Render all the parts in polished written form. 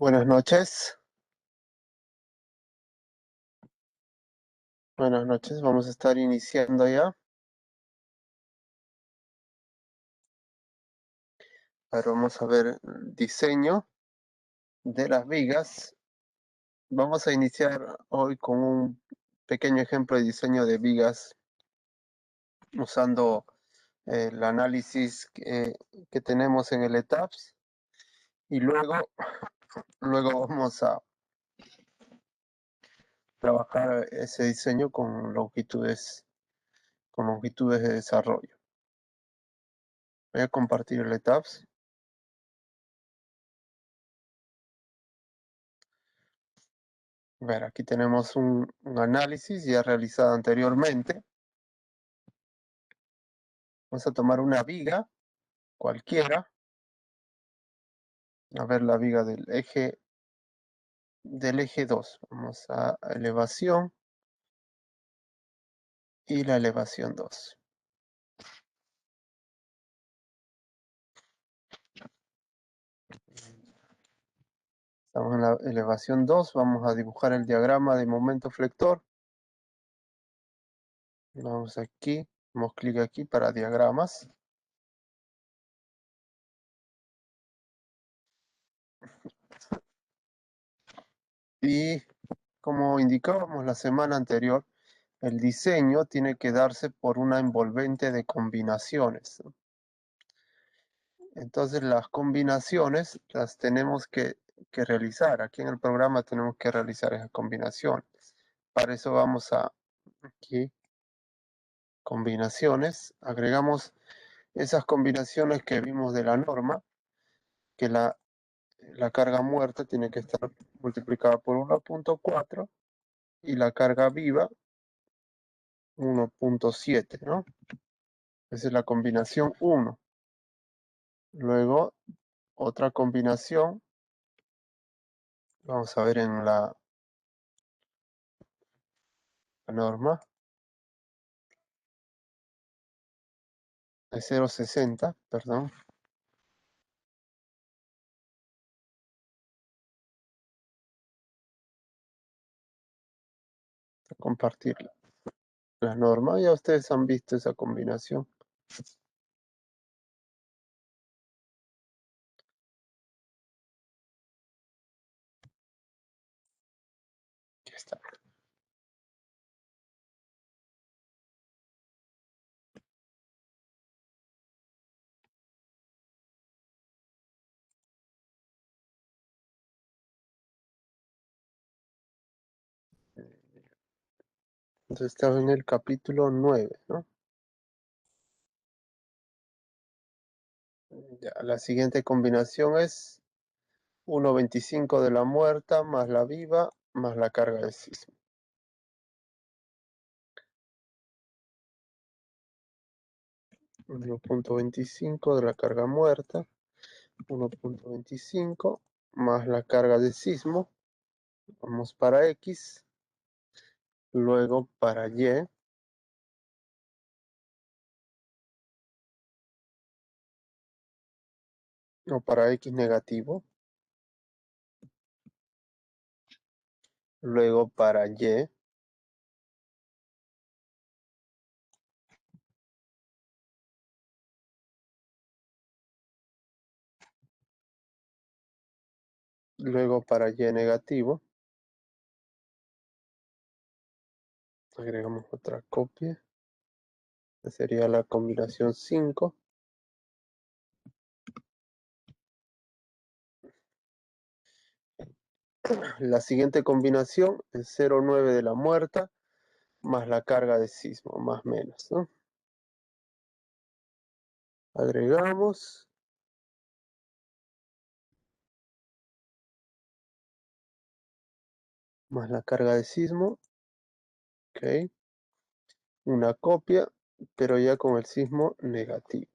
Buenas noches. Buenas noches. Vamos a estar iniciando ya. Ahora vamos a ver el diseño de las vigas. Vamos a iniciar hoy con un pequeño ejemplo de diseño de vigas usando el análisis que tenemos en el ETABS y luego vamos a trabajar ese diseño con longitudes de desarrollo. Voy a compartir el ETABS. Ver, aquí tenemos un análisis ya realizado anteriormente. Vamos a tomar una viga cualquiera. A ver la viga del eje 2. Vamos a elevación y la elevación 2. Estamos en la elevación 2. Vamos a dibujar el diagrama de momento flector. Vamos aquí. Damos clic aquí para diagramas. Y como indicábamos la semana anterior, el diseño tiene que darse por una envolvente de combinaciones. Entonces las combinaciones las tenemos que realizar. Aquí en el programa tenemos que realizar esas combinaciones. Para eso vamos a aquí, combinaciones. Agregamos esas combinaciones que vimos de la norma, que la carga muerta tiene que estar multiplicada por 1.4 y la carga viva 1.7, ¿no? Esa es la combinación 1. Luego, otra combinación, vamos a ver en la norma, de 0.60, perdón. Compartir la norma. Ya ustedes han visto esa combinación. Ya está. Entonces estamos en el capítulo 9, ¿no? Ya, la siguiente combinación es 1.25 de la muerta más la viva más la carga de sismo. 1.25 de la carga muerta, 1.25 más la carga de sismo. Vamos para X, luego para Y, o para X negativo, luego para Y, luego para Y negativo. Agregamos otra copia. Sería la combinación 5. La siguiente combinación es 0.9 de la muerta más la carga de sismo, más menos, ¿no? Agregamos. Más la carga de sismo. Ok. Una copia, pero ya con el sismo negativo.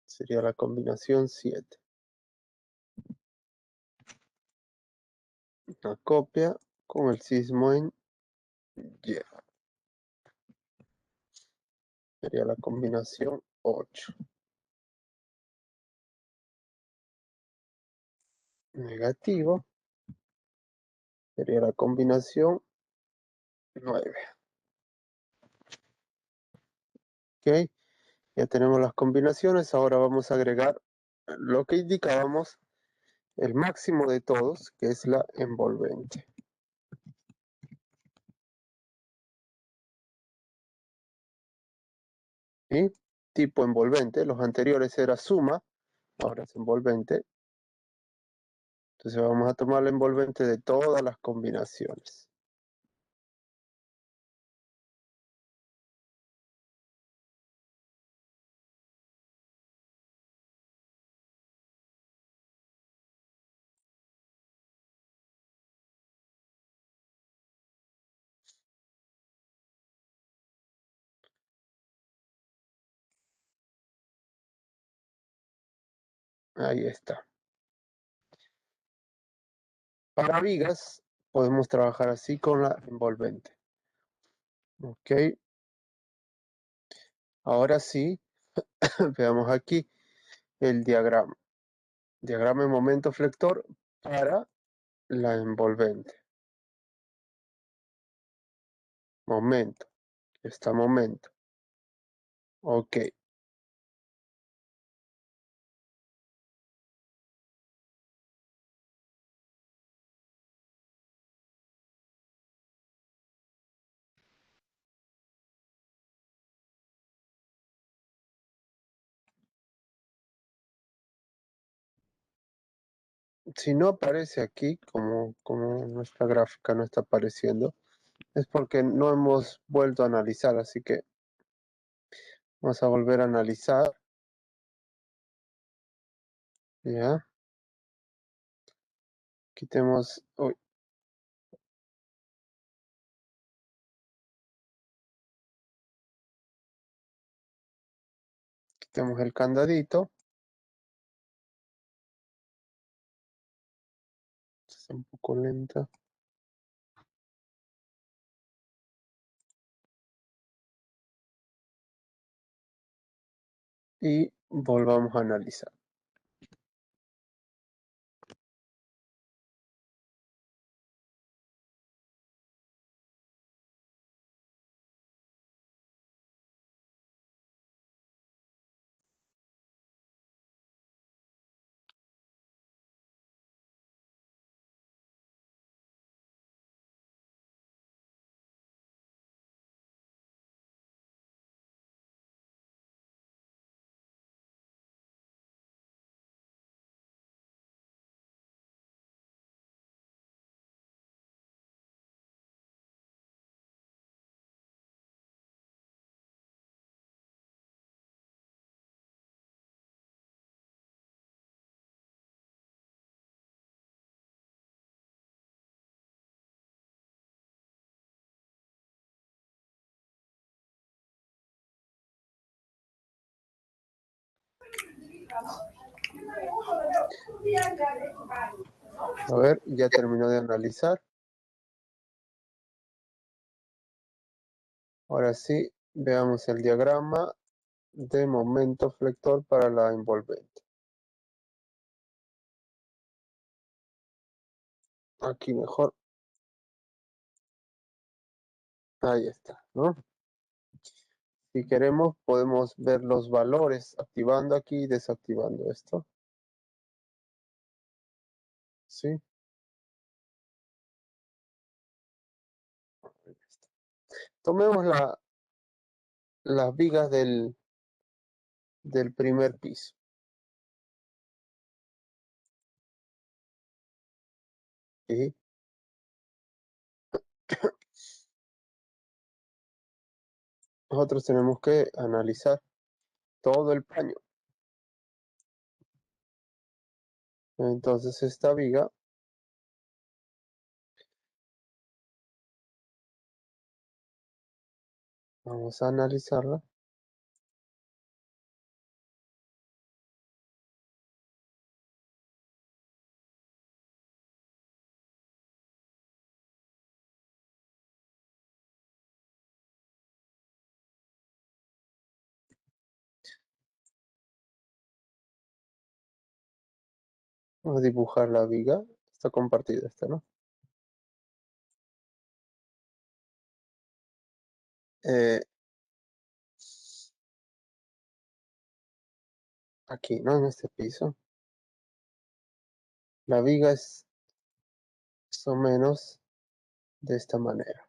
Sería la combinación 7. Una copia con el sismo en Y. Sería la combinación 8. negativo, sería la combinación 9. ¿Ok? Ya tenemos las combinaciones, ahora vamos a agregar lo que indicábamos, el máximo de todos, que es la envolvente. ¿Sí? Tipo envolvente, los anteriores era suma, ahora es envolvente. Entonces vamos a tomar la envolvente de todas las combinaciones. Ahí está. Para vigas podemos trabajar así con la envolvente. Ok, ahora sí, veamos aquí el diagrama. Diagrama de momento flector para la envolvente. Momento, está momento. Ok, si no aparece aquí, como nuestra gráfica no está apareciendo, es porque no hemos vuelto a analizar, así que vamos a volver a analizar. Ya, quitemos, uy, quitemos el candadito. Es un poco lenta. Y volvamos a analizar. A ver, ya terminó de analizar. Ahora sí, veamos el diagrama de momento flector para la envolvente. Aquí mejor. Ahí está, ¿no? Si queremos, podemos ver los valores activando aquí y desactivando esto. ¿Sí? Ahí está. Tomemos las vigas del primer piso. ¿Sí? Nosotros tenemos que analizar todo el paño. Entonces esta viga, vamos a analizarla. Vamos a dibujar la viga. Está compartida esta, ¿no? Eh, aquí, ¿no? En este piso. La viga es más o menos de esta manera.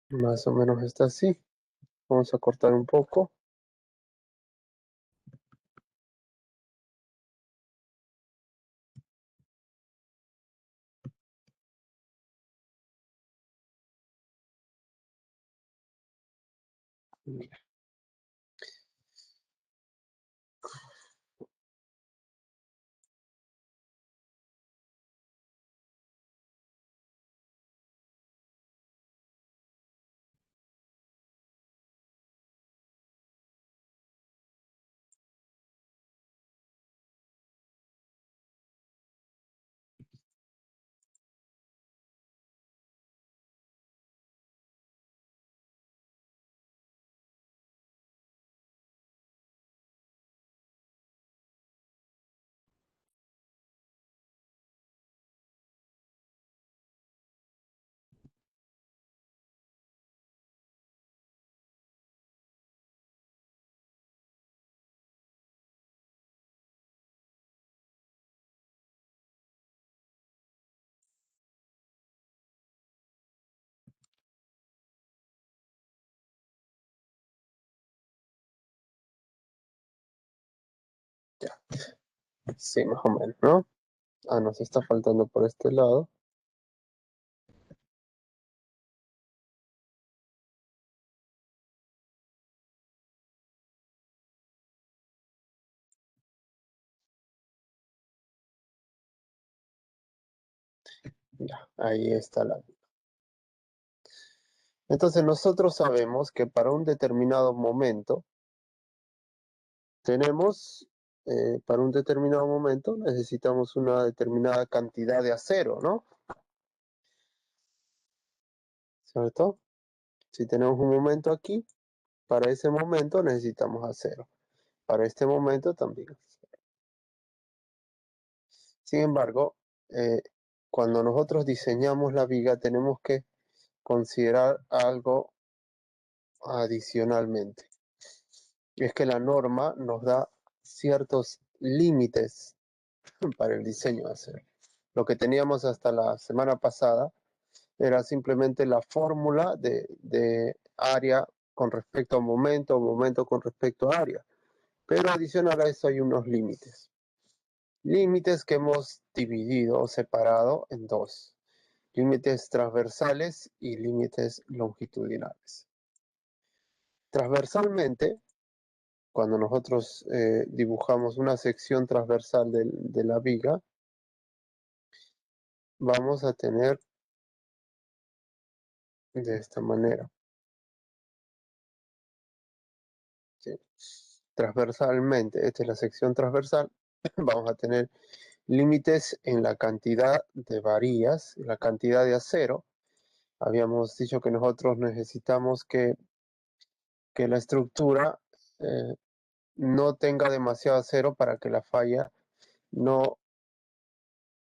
Más o menos está así. Vamos a cortar un poco. Ya. Sí, más o menos, ¿no? Ah, nos está faltando por este lado. Ya, ahí está la. Entonces nosotros sabemos que para un determinado momento tenemos, para un determinado momento necesitamos una determinada cantidad de acero, ¿no? ¿Cierto? Si tenemos un momento aquí, para ese momento necesitamos acero. Para este momento también. Sin embargo, eh, cuando nosotros diseñamos la viga tenemos que considerar algo adicionalmente. Y es que la norma nos da ciertos límites para el diseño de acero. Lo que teníamos hasta la semana pasada era simplemente la fórmula de área con respecto a momento, momento con respecto a área. Pero adicional a eso hay unos límites. Límites que hemos dividido o separado en dos. Límites transversales y límites longitudinales. Transversalmente, cuando nosotros dibujamos una sección transversal de la viga, vamos a tener de esta manera. ¿Sí? Transversalmente, esta es la sección transversal, vamos a tener límites en la cantidad de varillas, la cantidad de acero. Habíamos dicho que nosotros necesitamos que la estructura eh, no tenga demasiado acero para que la falla no,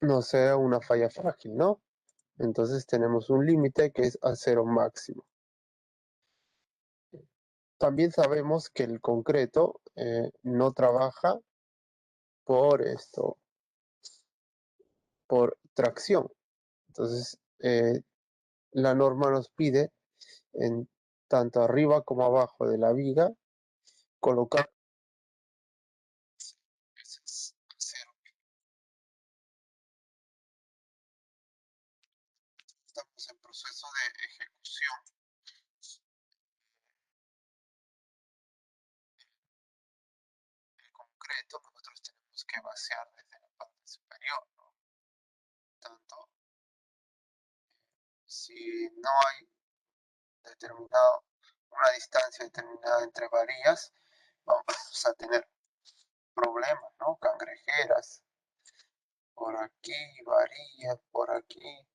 no sea una falla frágil, ¿no? Entonces tenemos un límite que es acero máximo. también sabemos que el concreto no trabaja por por tracción. Entonces, la norma nos pide en tanto arriba como abajo de la viga colocar acero. Estamos en proceso de ejecución del concreto. Nosotros tenemos que vaciar desde la parte superior, ¿no? Tanto si no hay una distancia determinada entre varillas, vamos a tener problemas, ¿no? Cangrejeras por aquí, varillas por aquí,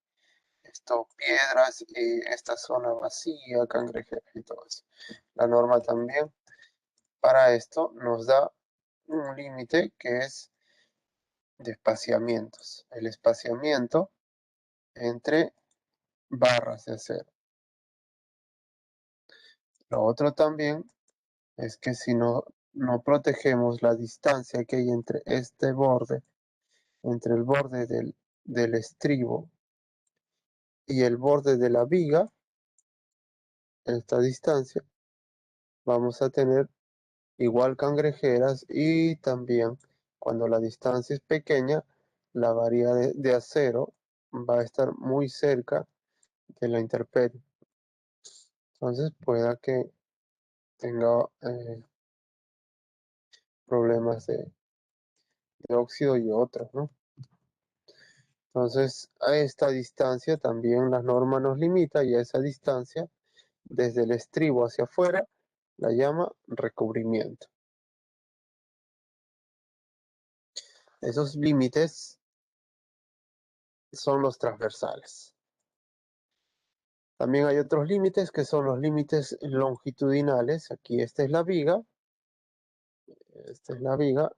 piedras y esta zona vacía, cangrejeras y todo eso. La norma también para esto nos da un límite que es de espaciamientos. El espaciamiento entre barras de acero. Lo otro también es que si no protegemos la distancia que hay entre este borde, entre el borde del estribo y el borde de la viga, esta distancia, vamos a tener igual cangrejeras y también cuando la distancia es pequeña, la varilla de acero va a estar muy cerca de la intemperie. Entonces pueda que tenga problemas de óxido y otros, ¿no? Entonces, a esta distancia también la norma nos limita y a esa distancia, desde el estribo hacia afuera, la llama recubrimiento. Esos límites son los transversales. También hay otros límites que son los límites longitudinales. Aquí esta es la viga. Esta es la viga.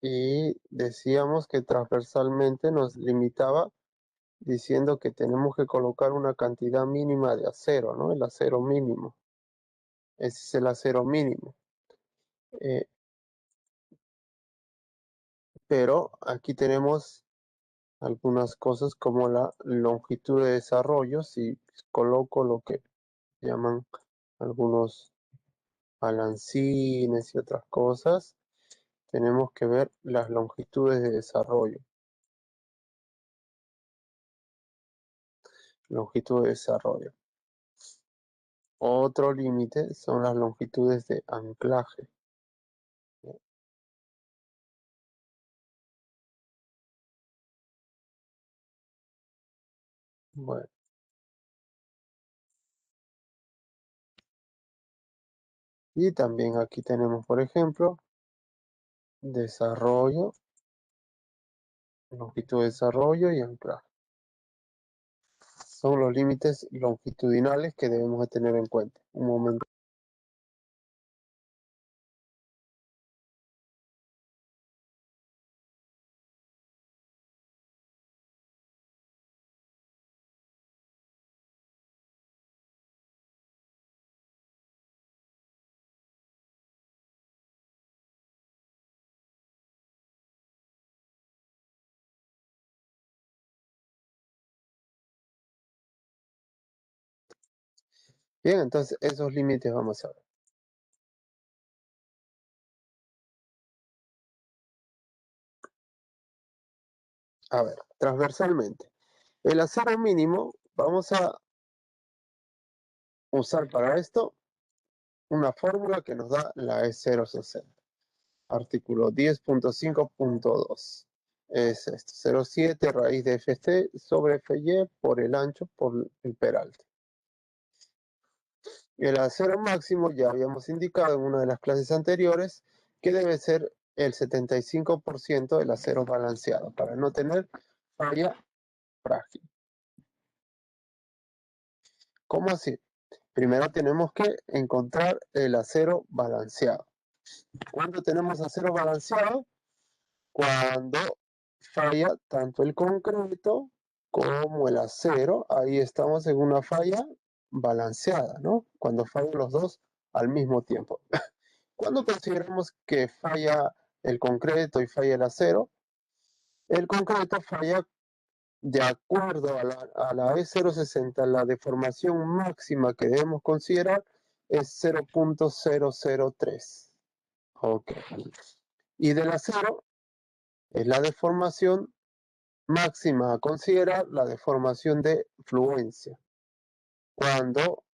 Y decíamos que transversalmente nos limitaba diciendo que tenemos que colocar una cantidad mínima de acero, ¿no? El acero mínimo. Ese es el acero mínimo. Pero aquí tenemos algunas cosas como la longitud de desarrollo. Si coloco lo que llaman algunos balancines y otras cosas, tenemos que ver las longitudes de desarrollo. Longitud de desarrollo. Otro límite son las longitudes de anclaje. Bueno. Y también aquí tenemos, por ejemplo, desarrollo, longitud de desarrollo y anclaje. Son los límites longitudinales que debemos de tener en cuenta. Un momento. Bien, entonces esos límites vamos a ver. A ver, transversalmente. El acero mínimo, vamos a usar para esto una fórmula que nos da la E060. Artículo 10.5.2. Es esto, 0,7 raíz de FC sobre FY por el ancho por el peralte. El acero máximo ya habíamos indicado en una de las clases anteriores que debe ser el 75% del acero balanceado para no tener falla frágil. ¿Cómo así? Primero tenemos que encontrar el acero balanceado. ¿Cuándo tenemos acero balanceado? Cuando falla tanto el concreto como el acero. Ahí estamos en una falla balanceada, ¿no? Cuando fallan los dos al mismo tiempo. Cuando consideramos que falla el concreto y falla el acero, el concreto falla de acuerdo a la E060, la deformación máxima que debemos considerar es 0.003. Ok. Y del acero es la deformación máxima a considerar, la deformación de fluencia. Cuando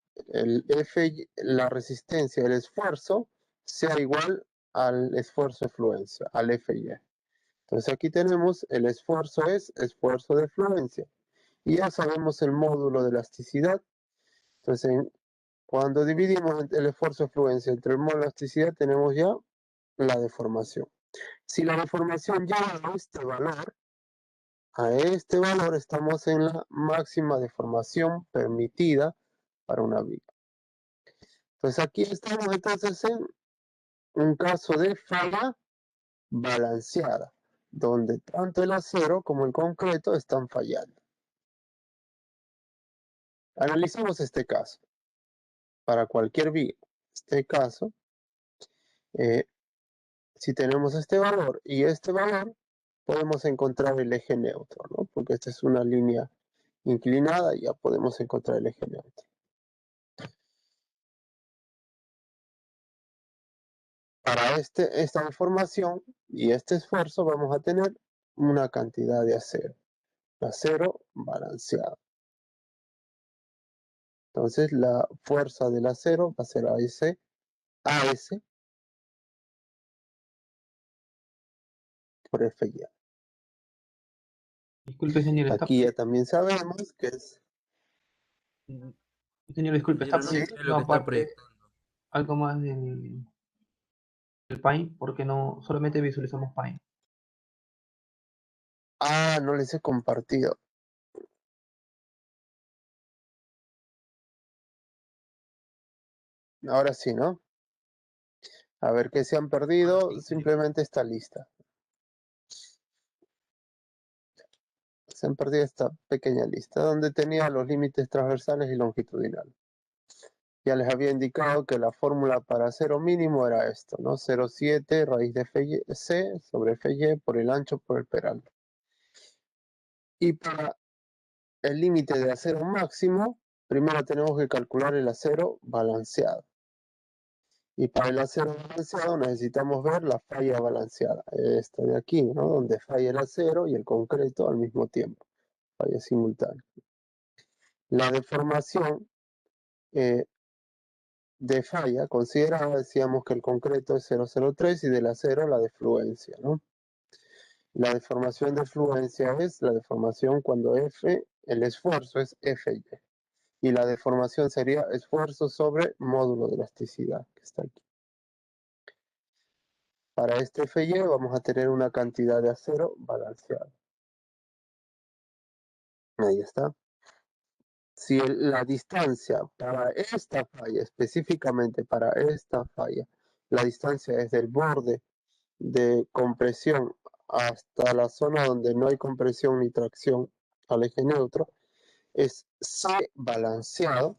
la resistencia, el esfuerzo, sea igual al esfuerzo de fluencia, al FY. Entonces aquí tenemos el esfuerzo es esfuerzo de fluencia. Y ya sabemos el módulo de elasticidad. Entonces, cuando dividimos el esfuerzo de fluencia entre el módulo de elasticidad, tenemos ya la deformación. Si la deformación llega a este valor estamos en la máxima deformación permitida para una viga. Entonces aquí estamos entonces en un caso de falla balanceada, donde tanto el acero como el concreto están fallando. Analicemos este caso. Para cualquier viga, este caso, si tenemos este valor y este valor, podemos encontrar el eje neutro, ¿no? Porque esta es una línea inclinada y ya podemos encontrar el eje neutro. Para esta deformación y este esfuerzo vamos a tener una cantidad de acero balanceado. Entonces la fuerza del acero va a ser AS por FY. Disculpe, señor, Aquí ya también sabemos que es... Señor, disculpe, está Sí. proyectando aparte algo más del Paint, porque no solamente visualizamos Paint. Ah, no les he compartido. Ahora sí, ¿no? A ver qué se han perdido, simplemente esta lista. Se han perdido esta pequeña lista donde tenía los límites transversales y longitudinales. Ya les había indicado que la fórmula para acero mínimo era esto, ¿no? 0,7 raíz de C sobre FY por el ancho por el peralta. Y para el límite de acero máximo, primero tenemos que calcular el acero balanceado. Y para el acero balanceado necesitamos ver la falla balanceada, esta de aquí, ¿no? Donde falla el acero y el concreto al mismo tiempo, falla simultánea. La deformación de falla considerada, decíamos que el concreto es 0,03 y del acero la de fluencia, ¿no? La deformación de fluencia es la deformación cuando F, el esfuerzo es FY. Y la deformación sería esfuerzo sobre módulo de elasticidad, que está aquí. Para este FY vamos a tener una cantidad de acero balanceada. Ahí está. Si la distancia para esta falla, específicamente para esta falla, la distancia desde el borde de compresión hasta la zona donde no hay compresión ni tracción al eje neutro, es C balanceado.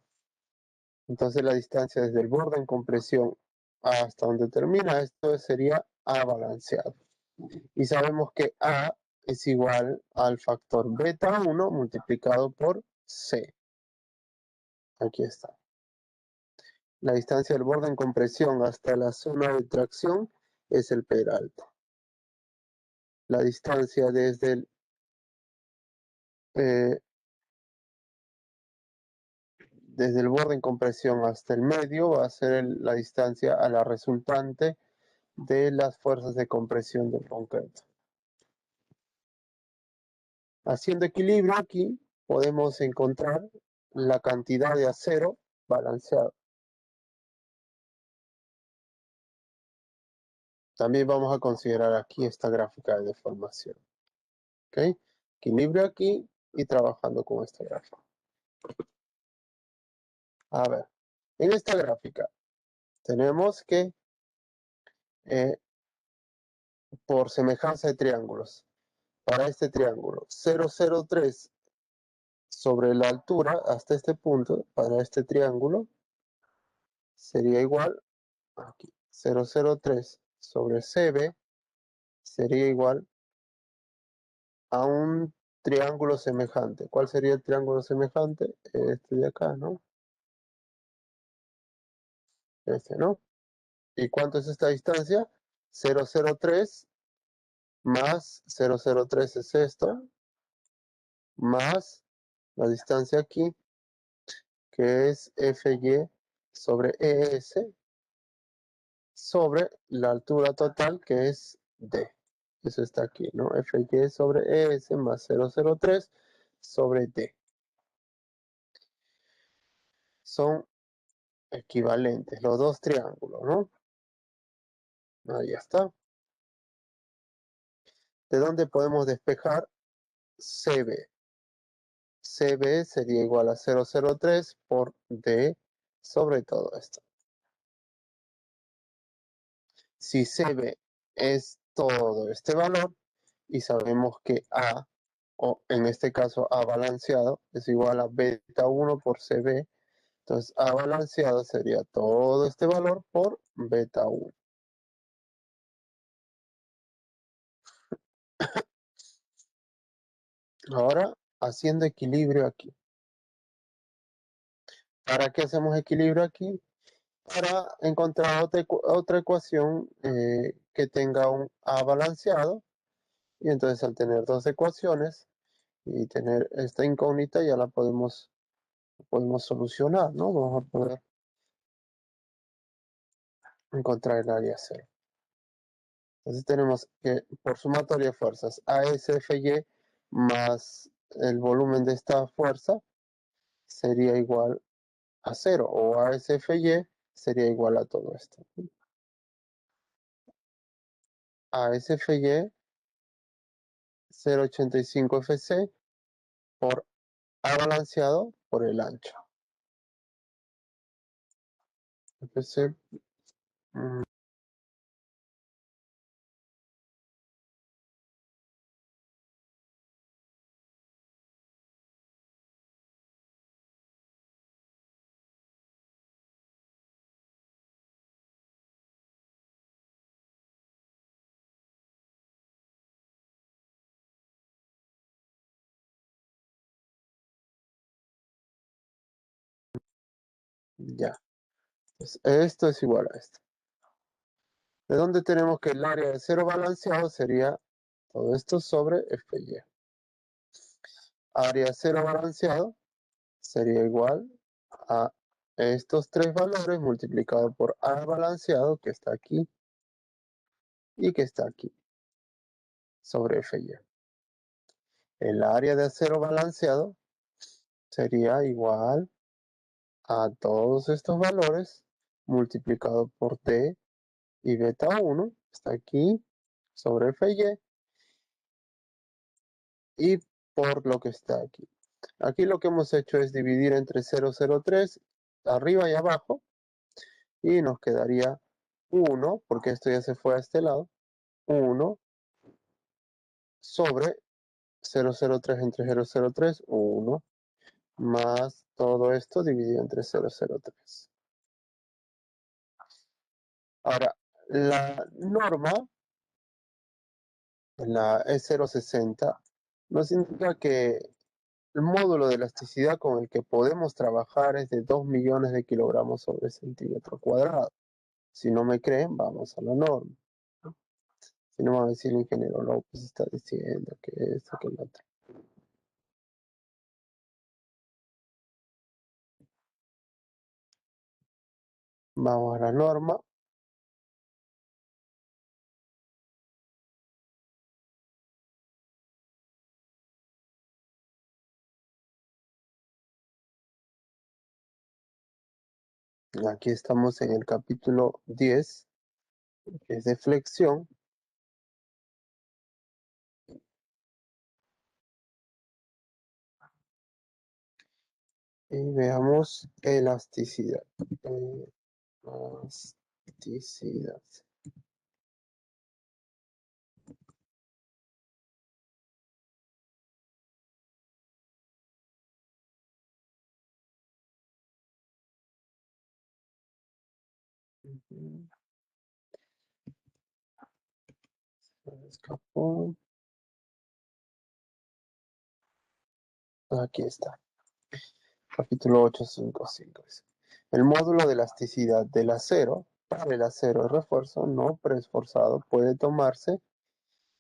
Entonces la distancia desde el borde en compresión hasta donde termina esto sería A balanceado. Y sabemos que A es igual al factor beta 1 multiplicado por C. Aquí está. La distancia del borde en compresión hasta la zona de tracción es el peralta. La distancia desde el borde en compresión hasta el medio va a ser la distancia a la resultante de las fuerzas de compresión del concreto. Haciendo equilibrio aquí podemos encontrar la cantidad de acero balanceado. También vamos a considerar aquí esta gráfica de deformación. ¿Ok? Equilibrio aquí y trabajando con esta gráfica. A ver, en esta gráfica tenemos que por semejanza de triángulos, para este triángulo 0,03 sobre la altura hasta este punto para este triángulo sería igual aquí 0,03 sobre CB sería igual a un triángulo semejante. ¿Cuál sería el triángulo semejante? Este de acá, ¿no? Este, ¿no? ¿Y cuánto es esta distancia? 0,03 más 0,03 es esto, más la distancia aquí, que es FY sobre ES, sobre la altura total, que es D. Eso está aquí, ¿no? FY sobre ES más 0,03 sobre D. Son equivalentes, los dos triángulos, ¿no? Ahí está. ¿De dónde podemos despejar? CB. CB sería igual a 0,03 por D sobre todo esto. Si CB es todo este valor y sabemos que A, o en este caso A balanceado, es igual a beta 1 por CB, entonces A balanceado sería todo este valor por beta 1. Ahora, haciendo equilibrio aquí. ¿Para qué hacemos equilibrio aquí? Para encontrar otra ecuación que tenga un A balanceado. Y entonces al tener dos ecuaciones y tener esta incógnita ya la podemos solucionar, ¿no? Vamos a poder encontrar el área cero. Entonces tenemos que por sumatoria de fuerzas ASFY más el volumen de esta fuerza sería igual a cero, o ASFY sería igual a todo esto. ASFY 0,85 FC por A balanceado por el ancho. FC, ya. Pues esto es igual a esto. ¿De dónde tenemos que el área de cero balanceado sería todo esto sobre FY? Área cero balanceado sería igual a estos tres valores multiplicado por A balanceado, que está aquí, y que está aquí, sobre FY. El área de acero balanceado sería igual a todos estos valores multiplicado por T y beta 1, está aquí, sobre FY, y por lo que está aquí. Aquí lo que hemos hecho es dividir entre 0,03 arriba y abajo, y nos quedaría 1, porque esto ya se fue a este lado, 1 sobre 0,03 entre 0,03, 1, más todo esto dividido entre 0,03. Ahora, la norma, la E060, nos indica que el módulo de elasticidad con el que podemos trabajar es de 2 millones de kilogramos sobre centímetro cuadrado. Si no me creen, vamos a la norma. Si no me va a decir el ingeniero López está diciendo que esto, que lo otro. Vamos a la norma. Aquí estamos en el capítulo 10, que es de flexión. Y veamos elasticidad. Elasticidad. Se me escapó. Aquí está. Capítulo 8.5.5. El módulo de elasticidad del acero para el acero de refuerzo no preesforzado puede tomarse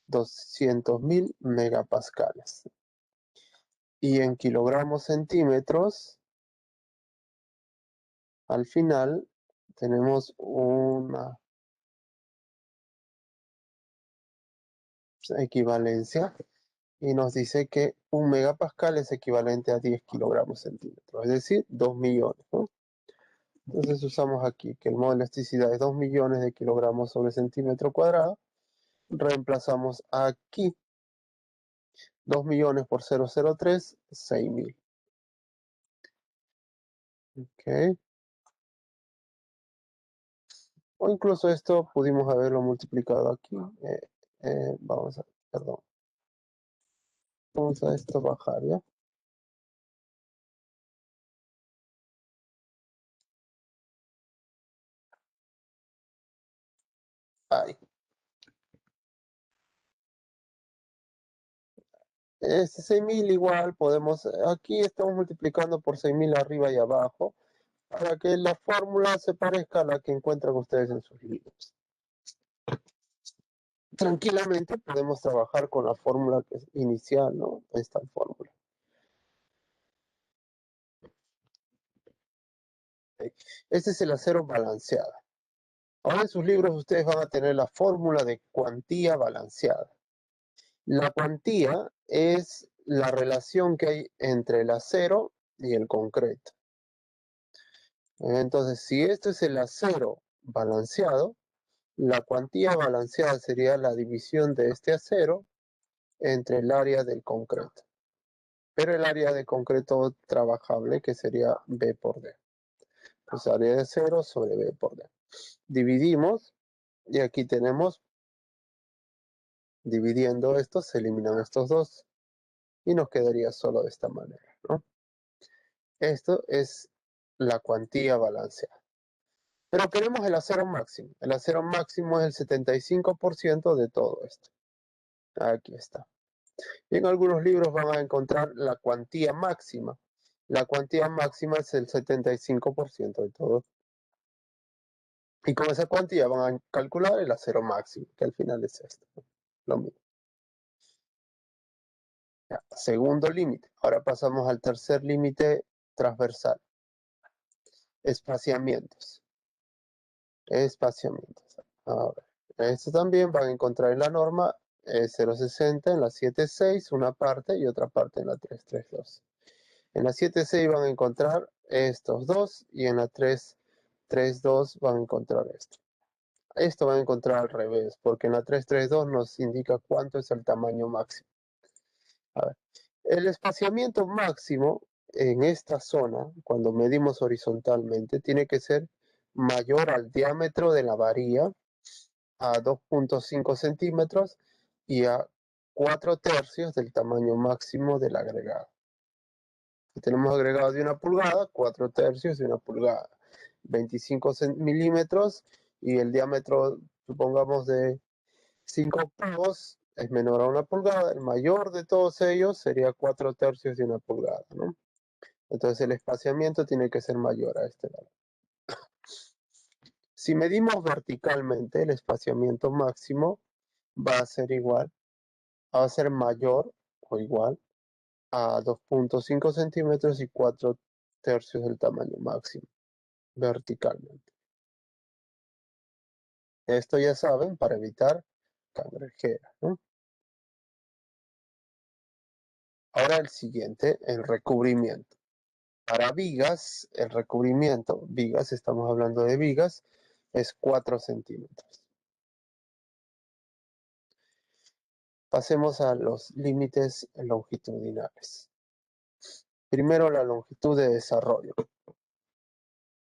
200.000 megapascales. Y en kilogramos centímetros, al final tenemos una equivalencia y nos dice que un megapascal es equivalente a 10 kilogramos centímetros, es decir, 2 millones, ¿no? Entonces usamos aquí que el modo de elasticidad es 2 millones de kilogramos sobre centímetro cuadrado. Reemplazamos aquí 2 millones por 0,03, 6.000. Ok. O incluso esto pudimos haberlo multiplicado aquí. Vamos a, perdón. Vamos a esto bajar, ¿ya? Ahí. Este 6.000 igual podemos, aquí estamos multiplicando por 6.000 arriba y abajo para que la fórmula se parezca a la que encuentran ustedes en sus libros. Tranquilamente podemos trabajar con la fórmula que es inicial, ¿no? Esta fórmula. Este es el acero balanceado. Ahora en sus libros ustedes van a tener la fórmula de cuantía balanceada. La cuantía es la relación que hay entre el acero y el concreto. Entonces, si esto es el acero balanceado, la cuantía balanceada sería la división de este acero entre el área del concreto. Pero el área de concreto trabajable, que sería B por D. Pues área de acero sobre B por D. Dividimos, y aquí tenemos, dividiendo esto, se eliminan estos dos, y nos quedaría solo de esta manera, ¿no? Esto es la cuantía balanceada. Pero queremos el acero máximo. El acero máximo es el 75% de todo esto. Aquí está. Y en algunos libros van a encontrar la cuantía máxima. La cuantía máxima es el 75% de todo. Y con esa cuantía van a calcular el acero máximo, que al final es esto. Lo mismo. Ya, segundo límite. Ahora pasamos al tercer límite transversal. Espaciamientos. Espaciamientos. Ahora, esto también van a encontrar en la norma 0,60 en la 7,6, una parte y otra parte en la 3,32. En la 7,6 van a encontrar estos dos y en la 3,32 van a encontrar esto. Esto van a encontrar al revés, porque en la 3,32 nos indica cuánto es el tamaño máximo. A ver, el espaciamiento máximo en esta zona, cuando medimos horizontalmente, tiene que ser mayor al diámetro de la varilla a 2,5 centímetros y a 4/3 del tamaño máximo del agregado. Si tenemos agregado de 1 pulgada, 4/3 de 1 pulgada, 25 milímetros y el diámetro, supongamos, de 5 octavos es menor a 1 pulgada. El mayor de todos ellos sería 4/3 de 1 pulgada, ¿no? Entonces el espaciamiento tiene que ser mayor a este valor. Si medimos verticalmente, el espaciamiento máximo va a ser igual, va a ser mayor o igual a 2,5 centímetros y 4/3 del tamaño máximo, verticalmente. Esto ya saben, para evitar cangrejera, ¿no? Ahora el siguiente, el recubrimiento. Para vigas, el recubrimiento, vigas, estamos hablando de vigas, es 4 centímetros. Pasemos a los límites longitudinales. Primero, la longitud de desarrollo.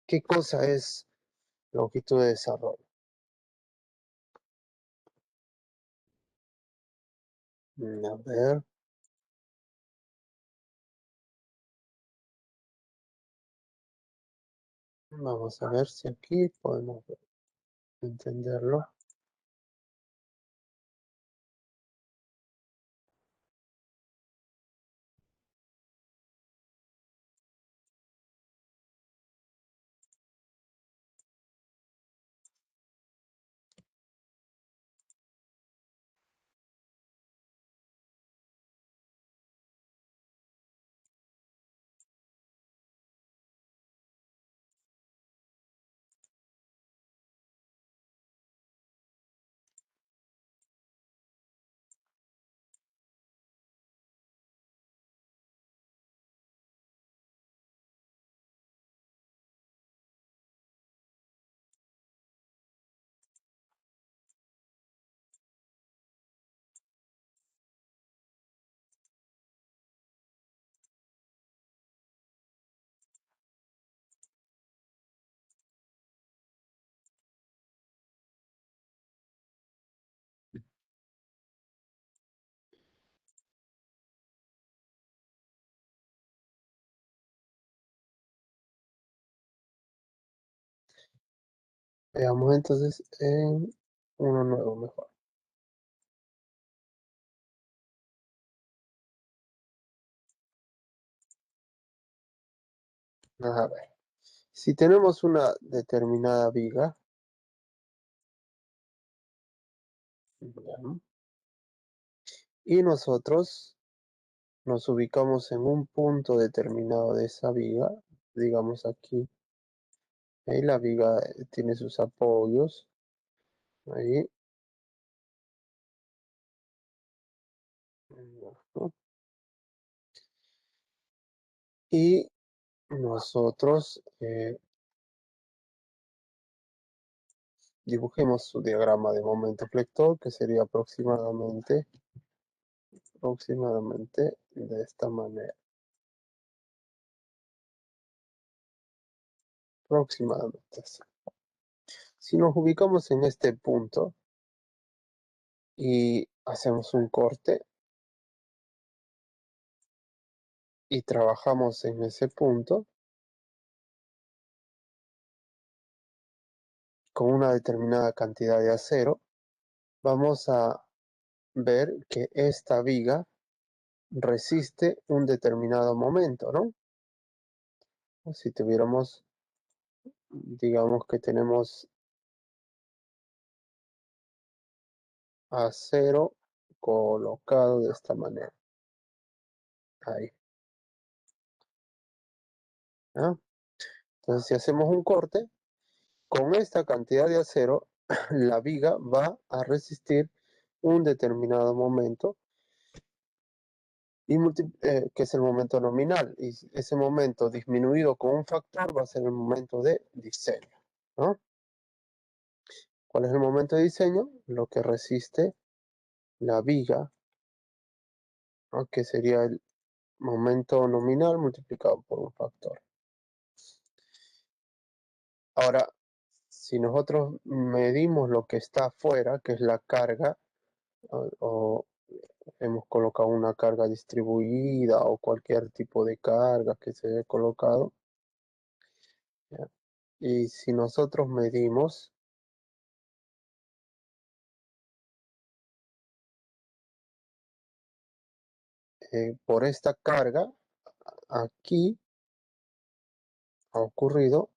¿Qué cosa es longitud de desarrollo? A ver. Vamos a ver si aquí podemos ver. entenderlo. Veamos entonces en uno nuevo mejor. A ver, si tenemos una determinada viga, ¿ya? Y nosotros nos ubicamos en un punto determinado de esa viga, digamos aquí, ahí la viga tiene sus apoyos, ahí, ¿no? Y nosotros dibujemos su diagrama de momento flector, que sería aproximadamente de esta manera. Aproximadamente así. Si nos ubicamos en este punto y hacemos un corte y trabajamos en ese punto con una determinada cantidad de acero, vamos a ver que esta viga resiste un determinado momento, ¿no? Si tuviéramos, digamos que tenemos acero colocado de esta manera. Ahí. ¿Ah? Entonces, si hacemos un corte, con esta cantidad de acero, la viga va a resistir un determinado momento, y que es el momento nominal. Y ese momento disminuido con un factor va a ser el momento de diseño, ¿no? ¿Cuál es el momento de diseño? Lo que resiste la viga, ¿no? Que sería el momento nominal multiplicado por un factor. Ahora, si nosotros medimos lo que está afuera, que es la carga, o hemos colocado una carga distribuida o cualquier tipo de carga que se haya colocado, ¿ya? Y si nosotros medimos por esta carga, aquí ha ocurrido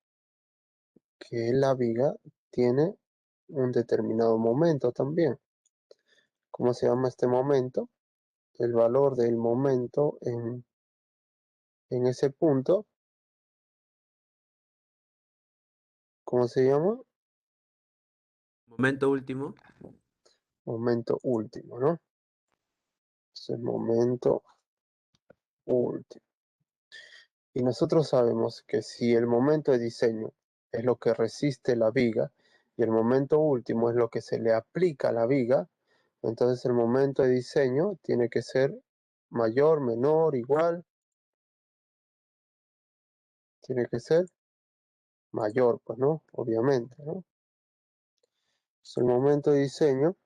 que la viga tiene un determinado momento también. ¿Cómo se llama este momento? El valor del momento en ese punto, ¿cómo se llama? Momento último. Momento último, ¿no? Es el momento último. Y nosotros sabemos que si el momento de diseño es lo que resiste la viga y el momento último es lo que se le aplica a la viga, entonces el momento de diseño tiene que ser mayor, menor, igual. Tiene que ser mayor, pues, ¿no? Obviamente, ¿no? Entonces, el momento de diseño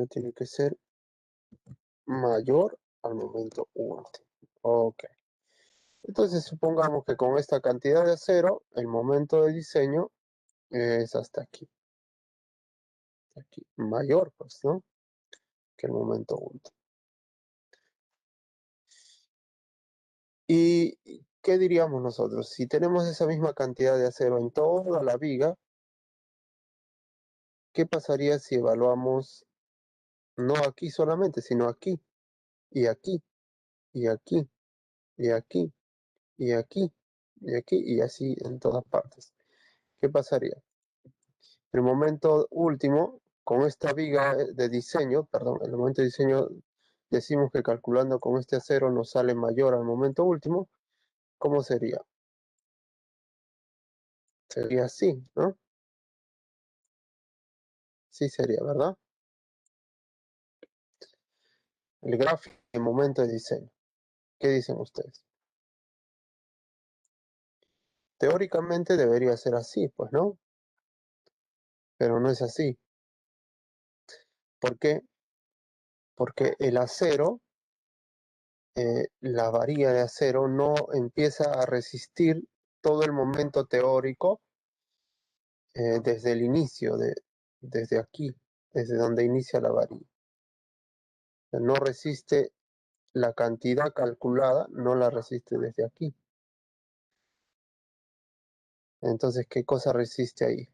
tiene que ser mayor al momento último. Ok. Entonces supongamos que con esta cantidad de acero, el momento de diseño es hasta aquí. Aquí, mayor, pues, ¿no? Que el momento último. ¿Y qué diríamos nosotros? Si tenemos esa misma cantidad de acero en toda la viga, ¿qué pasaría si evaluamos no aquí solamente, sino aquí, y aquí, y aquí, y aquí, y aquí, y aquí, y así en todas partes? ¿Qué pasaría? El momento último, con esta viga de diseño, perdón, el momento de diseño, decimos que calculando con este acero nos sale mayor al momento último. ¿Cómo sería? Sería así, ¿no? Sí sería, ¿verdad? El gráfico de momento de diseño. ¿Qué dicen ustedes? Teóricamente debería ser así, pues, ¿no? Pero no es así. ¿Por qué? Porque el acero, la varilla de acero no empieza a resistir todo el momento teórico desde el inicio, desde aquí, desde donde inicia la varilla. No resiste la cantidad calculada, no la resiste desde aquí. Entonces, ¿qué cosa resiste ahí?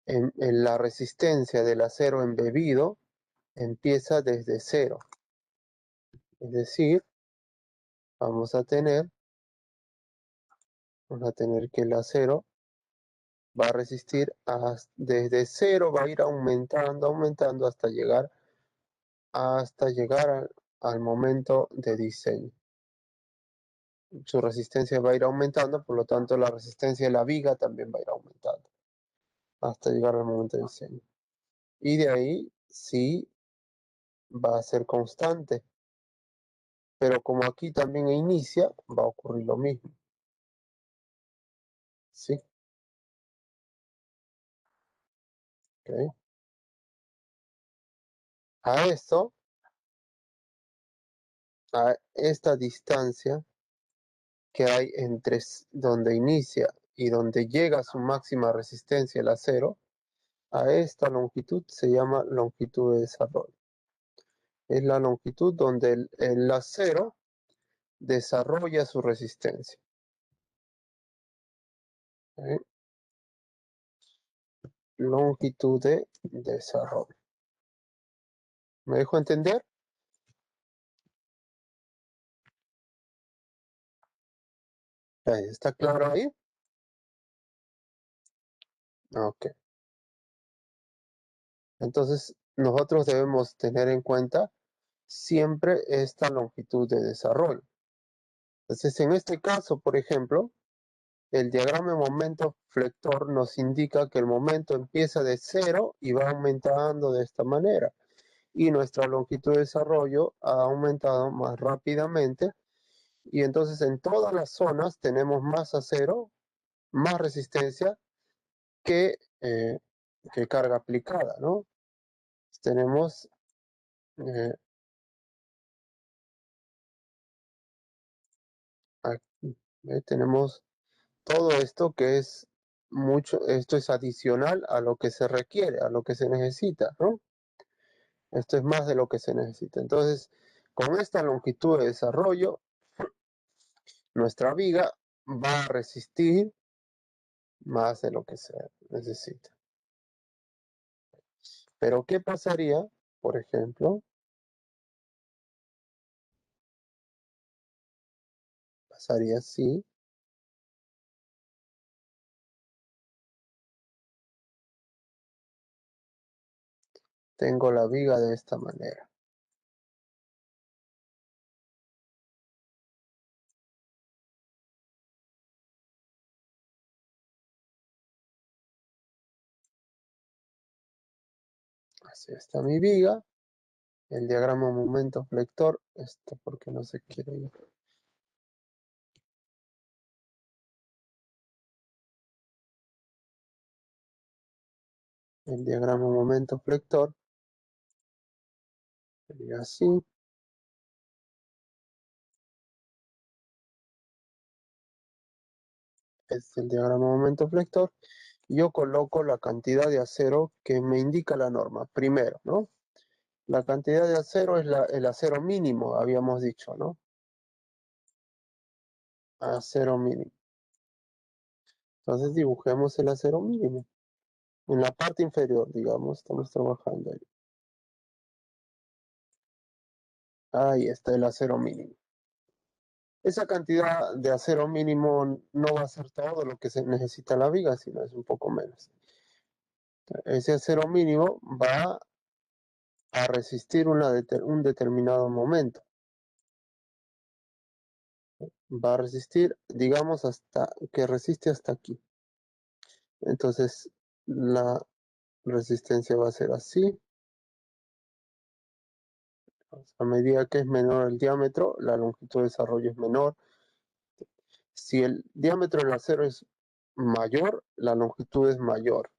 En la resistencia del acero embebido empieza desde cero. Es decir, vamos a tener que el acero va a resistir desde cero, va a ir aumentando, aumentando hasta llegar al momento de diseño. Su resistencia va a ir aumentando, por lo tanto la resistencia de la viga también va a ir aumentando hasta llegar al momento de diseño. Y de ahí sí va a ser constante, pero como aquí también inicia, va a ocurrir lo mismo. ¿Sí? ¿Ok? A esto, a esta distancia que hay entre donde inicia y donde llega a su máxima resistencia el acero, a esta longitud se llama longitud de desarrollo. Es la longitud donde el acero desarrolla su resistencia. ¿Ok? Longitud de desarrollo. ¿Me dejo entender? ¿Está claro ahí? Ok. Entonces, nosotros debemos tener en cuenta siempre esta longitud de desarrollo. Entonces, en este caso, por ejemplo, el diagrama de momento flector nos indica que el momento empieza de cero y va aumentando de esta manera. Y nuestra longitud de desarrollo ha aumentado más rápidamente. Y entonces en todas las zonas tenemos más acero, más resistencia que, eh, que carga aplicada, ¿no? Tenemos eh, aquí, tenemos todo esto que es mucho, esto es adicional a lo que se requiere, a lo que se necesita, ¿no? Esto es más de lo que se necesita. Entonces, con esta longitud de desarrollo, nuestra viga va a resistir más de lo que se necesita. Pero, ¿qué pasaría, por ejemplo? Pasaría así. Tengo la viga de esta manera. Así está mi viga. El diagrama momento flector. Esto porque no se quiere ir. El diagrama momento flector sería así. es el diagrama de momento flector. Yo coloco la cantidad de acero que me indica la norma, primero, ¿no? La cantidad de acero es el acero mínimo, habíamos dicho, ¿no? Acero mínimo. Entonces dibujemos el acero mínimo. En la parte inferior, digamos, estamos trabajando ahí. Ahí está el acero mínimo. Esa cantidad de acero mínimo no va a ser todo lo que se necesita en la viga, sino es un poco menos. Ese acero mínimo va a resistir un determinado momento. Va a resistir, digamos, hasta que resiste hasta aquí. Entonces, la resistencia va a ser así. A medida que es menor el diámetro, la longitud de desarrollo es menor. Si el diámetro del acero es mayor, la longitud es mayor.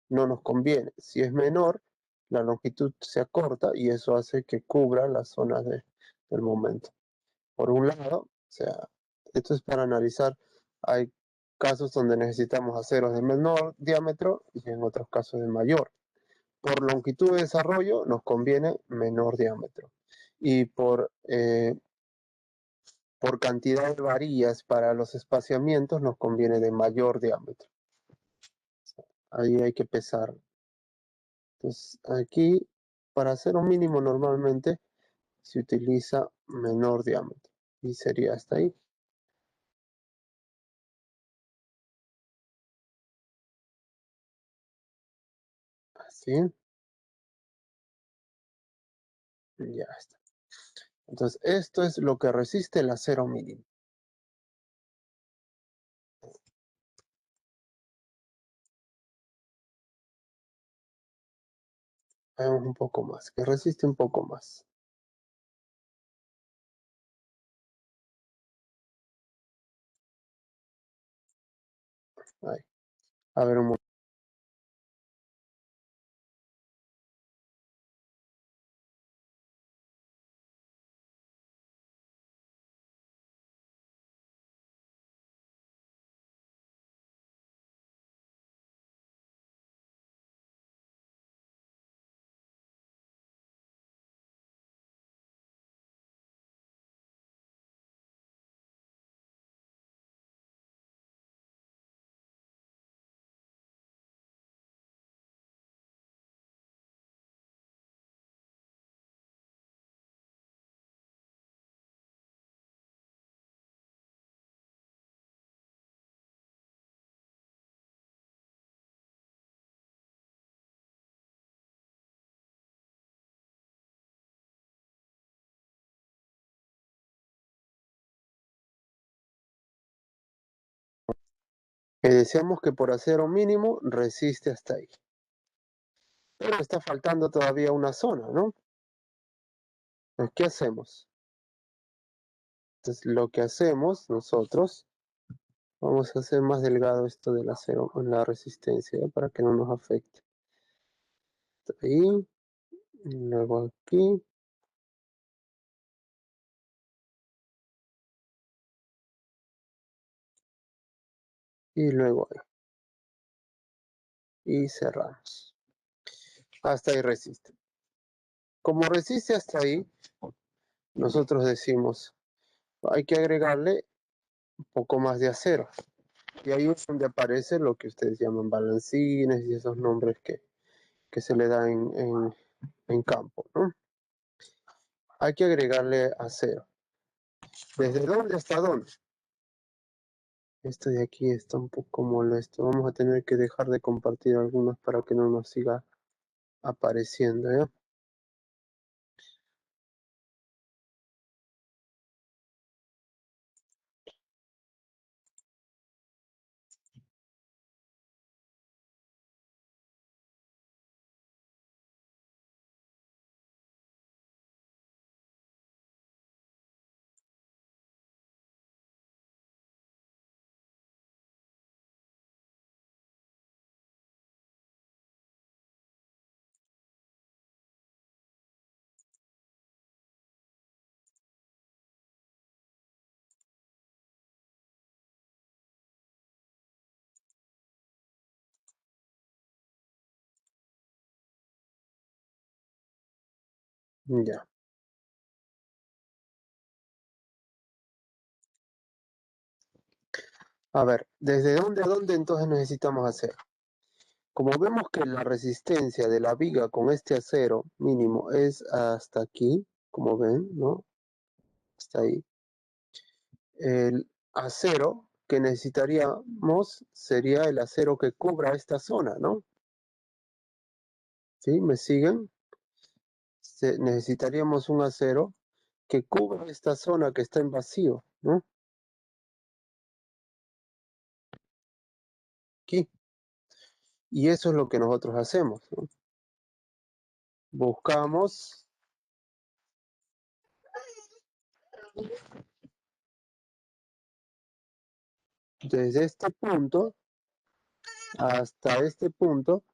No nos conviene. Si es menor, la longitud se acorta y eso hace que cubra las zonas del momento. Por un lado, o sea, esto es para analizar, hay casos donde necesitamos aceros de menor diámetro y en otros casos de mayor. Por longitud de desarrollo nos conviene menor diámetro. Y por cantidad de varillas para los espaciamientos nos conviene de mayor diámetro. Ahí hay que pesar. Entonces, aquí, para hacer un mínimo normalmente, se utiliza menor diámetro. Y sería hasta ahí. Así. Ya está. Entonces, esto es lo que resiste el acero mínimo. Veamos un poco más, que resiste un poco más. Ahí. A ver un momento. Decíamos que por acero mínimo resiste hasta ahí. Pero está faltando todavía una zona, ¿no? Entonces, ¿qué hacemos? Entonces, lo que hacemos nosotros, vamos a hacer más delgado esto del acero, la resistencia, ¿ya? Para que no nos afecte. Ahí, luego aquí, y luego ahí. Y cerramos. Hasta ahí resiste. Como resiste hasta ahí, nosotros decimos, hay que agregarle un poco más de acero. Y ahí es donde aparece lo que ustedes llaman balancines y esos nombres que se le dan en campo, ¿no? Hay que agregarle acero. ¿Desde dónde hasta dónde? Esto de aquí está un poco molesto. Vamos a tener que dejar de compartir algunos para que no nos siga apareciendo, ¿ya? Ya. A ver, ¿desde dónde a dónde entonces necesitamos hacer? Como vemos que la resistencia de la viga con este acero mínimo es hasta aquí, como ven, ¿no? Hasta ahí. El acero que necesitaríamos sería el acero que cubra esta zona, ¿no? ¿Sí? ¿Me siguen? Necesitaríamos un acero que cubra esta zona que está en vacío, ¿no? Aquí. Y eso es lo que nosotros hacemos, ¿no? Buscamos desde este punto hasta este punto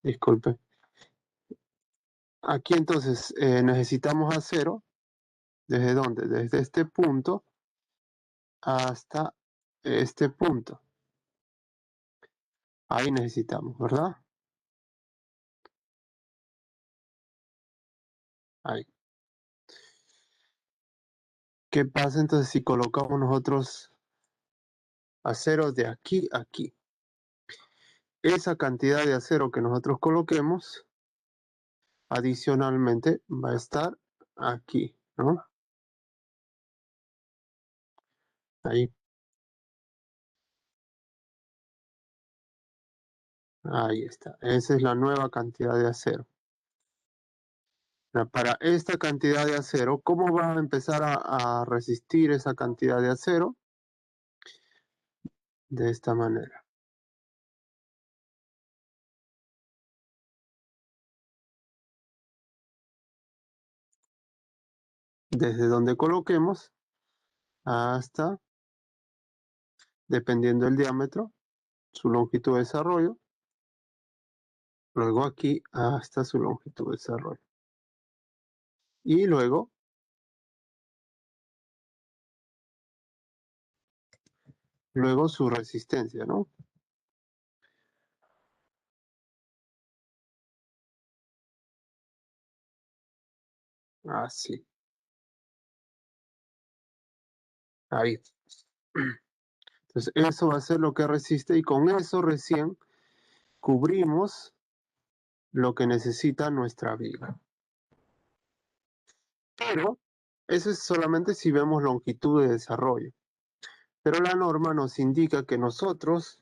disculpe. Aquí entonces necesitamos acero. ¿Desde dónde? Desde este punto hasta este punto. Ahí necesitamos, ¿verdad? Ahí. ¿Qué pasa entonces si colocamos nosotros acero de aquí a aquí? Esa cantidad de acero que nosotros coloquemos, adicionalmente va a estar aquí, ¿no? Ahí. Ahí está. Esa es la nueva cantidad de acero. Para esta cantidad de acero, ¿cómo va a empezar a resistir esa cantidad de acero? De esta manera. Desde donde coloquemos hasta, dependiendo del diámetro, su longitud de desarrollo, luego aquí hasta su longitud de desarrollo. Y luego su resistencia, ¿no? Así. Ahí. Entonces, eso va a ser lo que resiste y con eso recién cubrimos lo que necesita nuestra viga. Pero eso es solamente si vemos longitud de desarrollo. Pero la norma nos indica que nosotros,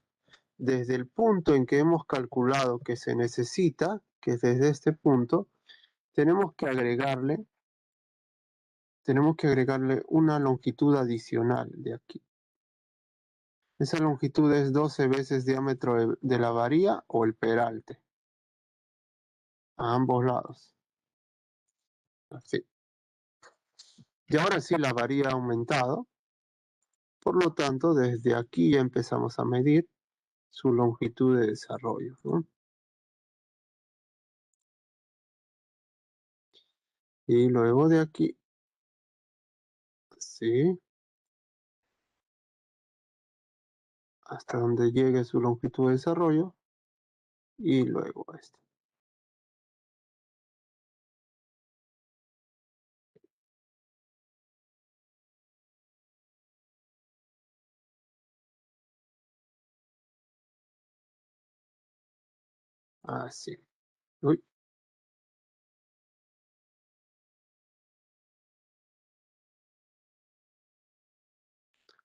desde el punto en que hemos calculado que se necesita, que es desde este punto, tenemos que agregarle una longitud adicional de aquí. Esa longitud es 12 veces diámetro de la varilla o el peralte. A ambos lados. Así. Y ahora sí la varilla ha aumentado. Por lo tanto, desde aquí ya empezamos a medir su longitud de desarrollo, ¿no? Y luego de aquí, sí, hasta donde llegue su longitud de desarrollo, y luego este. Así. Uy,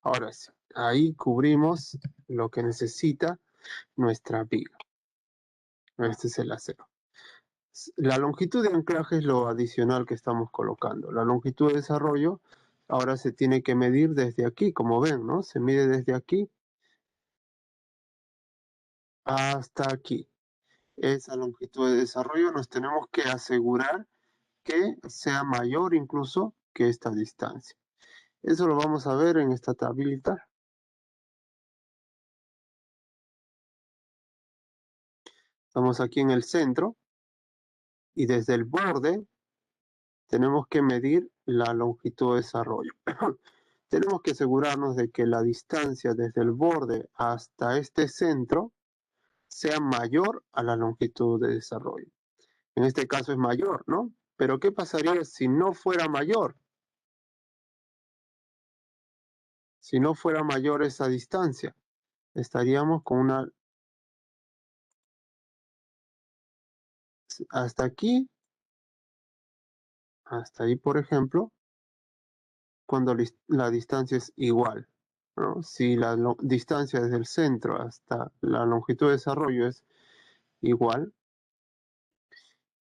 ahora sí. Ahí cubrimos lo que necesita nuestra viga. Este es el acero. La longitud de anclaje es lo adicional que estamos colocando. La longitud de desarrollo ahora se tiene que medir desde aquí, como ven, ¿no? Se mide desde aquí hasta aquí. Esa longitud de desarrollo nos tenemos que asegurar que sea mayor incluso que esta distancia. Eso lo vamos a ver en esta tablita. Estamos aquí en el centro y desde el borde tenemos que medir la longitud de desarrollo. Tenemos que asegurarnos de que la distancia desde el borde hasta este centro sea mayor a la longitud de desarrollo. En este caso es mayor, ¿no? Pero ¿qué pasaría si no fuera mayor? Si no fuera mayor esa distancia, estaríamos con una... Hasta aquí, hasta ahí, por ejemplo, cuando la distancia es igual, ¿no? Si la distancia desde el centro hasta la longitud de desarrollo es igual,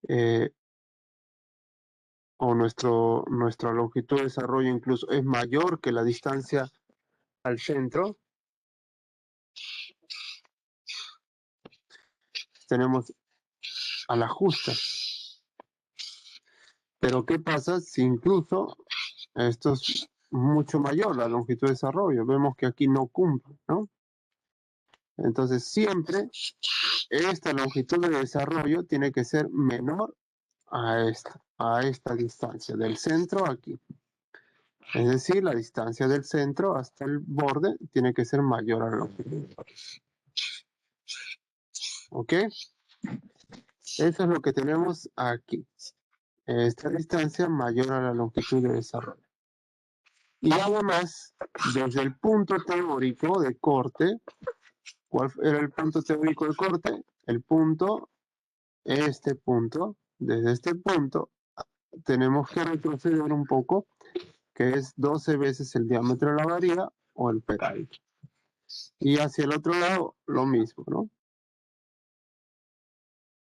eh, o nuestra longitud de desarrollo incluso es mayor que la distancia al centro, tenemos a la justa. Pero ¿qué pasa si incluso esto es mucho mayor, la longitud de desarrollo? Vemos que aquí no cumple, ¿no? Entonces siempre esta longitud de desarrollo tiene que ser menor a esta distancia, del centro aquí. Es decir, la distancia del centro hasta el borde tiene que ser mayor a la longitud. ¿Ok? Eso es lo que tenemos aquí. Esta distancia mayor a la longitud de desarrollo. Y además, desde el punto teórico de corte, ¿cuál era el punto teórico de corte? El punto, este punto, desde este punto tenemos que retroceder un poco, que es 12 veces el diámetro de la varilla o el peralte. Y hacia el otro lado, lo mismo, ¿no?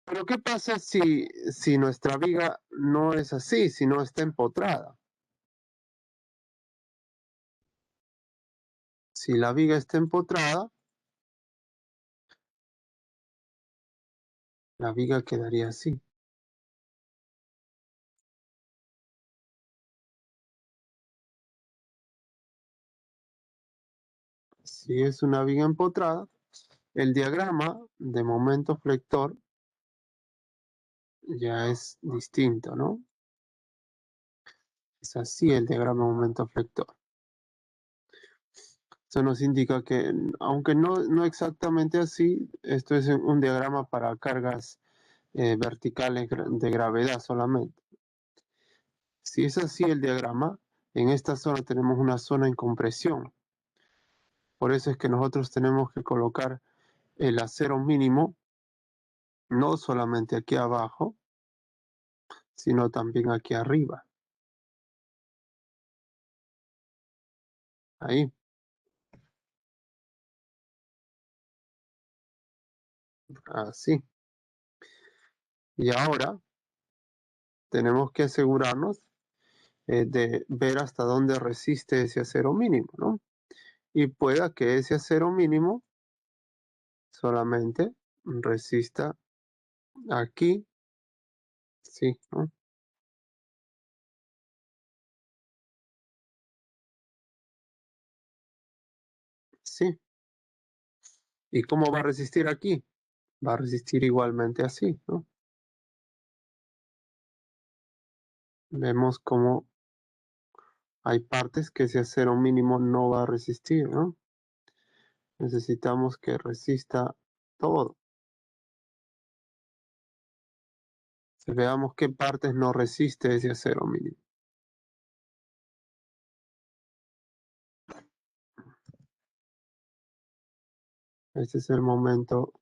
Pero ¿qué pasa si nuestra viga no es así, si no está empotrada? Si la viga está empotrada, la viga quedaría así. Si es una viga empotrada, el diagrama de momento flector ya es distinto, ¿no? Es así el diagrama de momento flector. Eso nos indica que, aunque no exactamente así, esto es un diagrama para cargas verticales de gravedad solamente. Si es así el diagrama, en esta zona tenemos una zona en compresión. Por eso es que nosotros tenemos que colocar el acero mínimo, no solamente aquí abajo, sino también aquí arriba. Ahí. Así. Y ahora tenemos que asegurarnos de ver hasta dónde resiste ese acero mínimo, ¿no? y pueda que ese acero mínimo solamente resista aquí, sí, ¿no? Sí. ¿Y cómo va a resistir aquí? Va a resistir igualmente así, ¿no? Vemos cómo hay partes que ese acero mínimo no va a resistir, ¿no? Necesitamos que resista todo. Veamos qué partes no resiste ese acero mínimo. Este es el momento.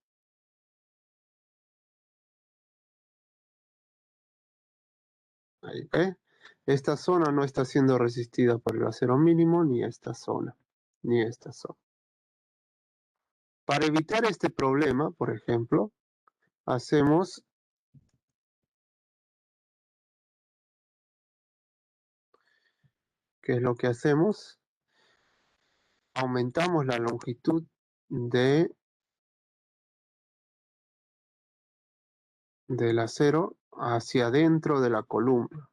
Ahí, ¿ve? Esta zona no está siendo resistida por el acero mínimo, ni esta zona, ni esta zona. Para evitar este problema, por ejemplo, hacemos ¿qué es lo que hacemos? Aumentamos la longitud del acero hacia adentro de la columna.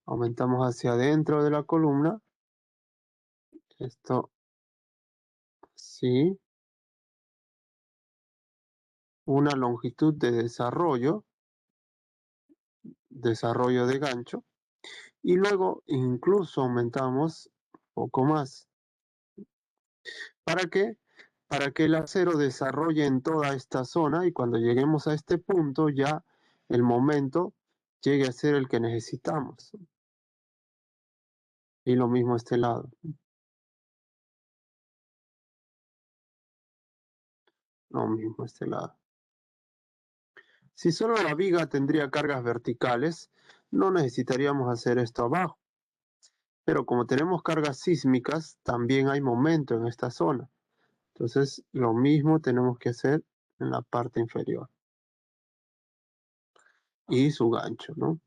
Aumentamos hacia adentro de la columna. Esto sí. Una longitud de desarrollo de gancho. Y luego incluso aumentamos un poco más. ¿Para qué? Para que el acero desarrolle en toda esta zona y cuando lleguemos a este punto ya el momento llegue a ser el que necesitamos. Y lo mismo este lado. Lo mismo este lado. Si solo la viga tendría cargas verticales, no necesitaríamos hacer esto abajo. Pero como tenemos cargas sísmicas, también hay momento en esta zona. Entonces, lo mismo tenemos que hacer en la parte inferior. Y su gancho, ¿no?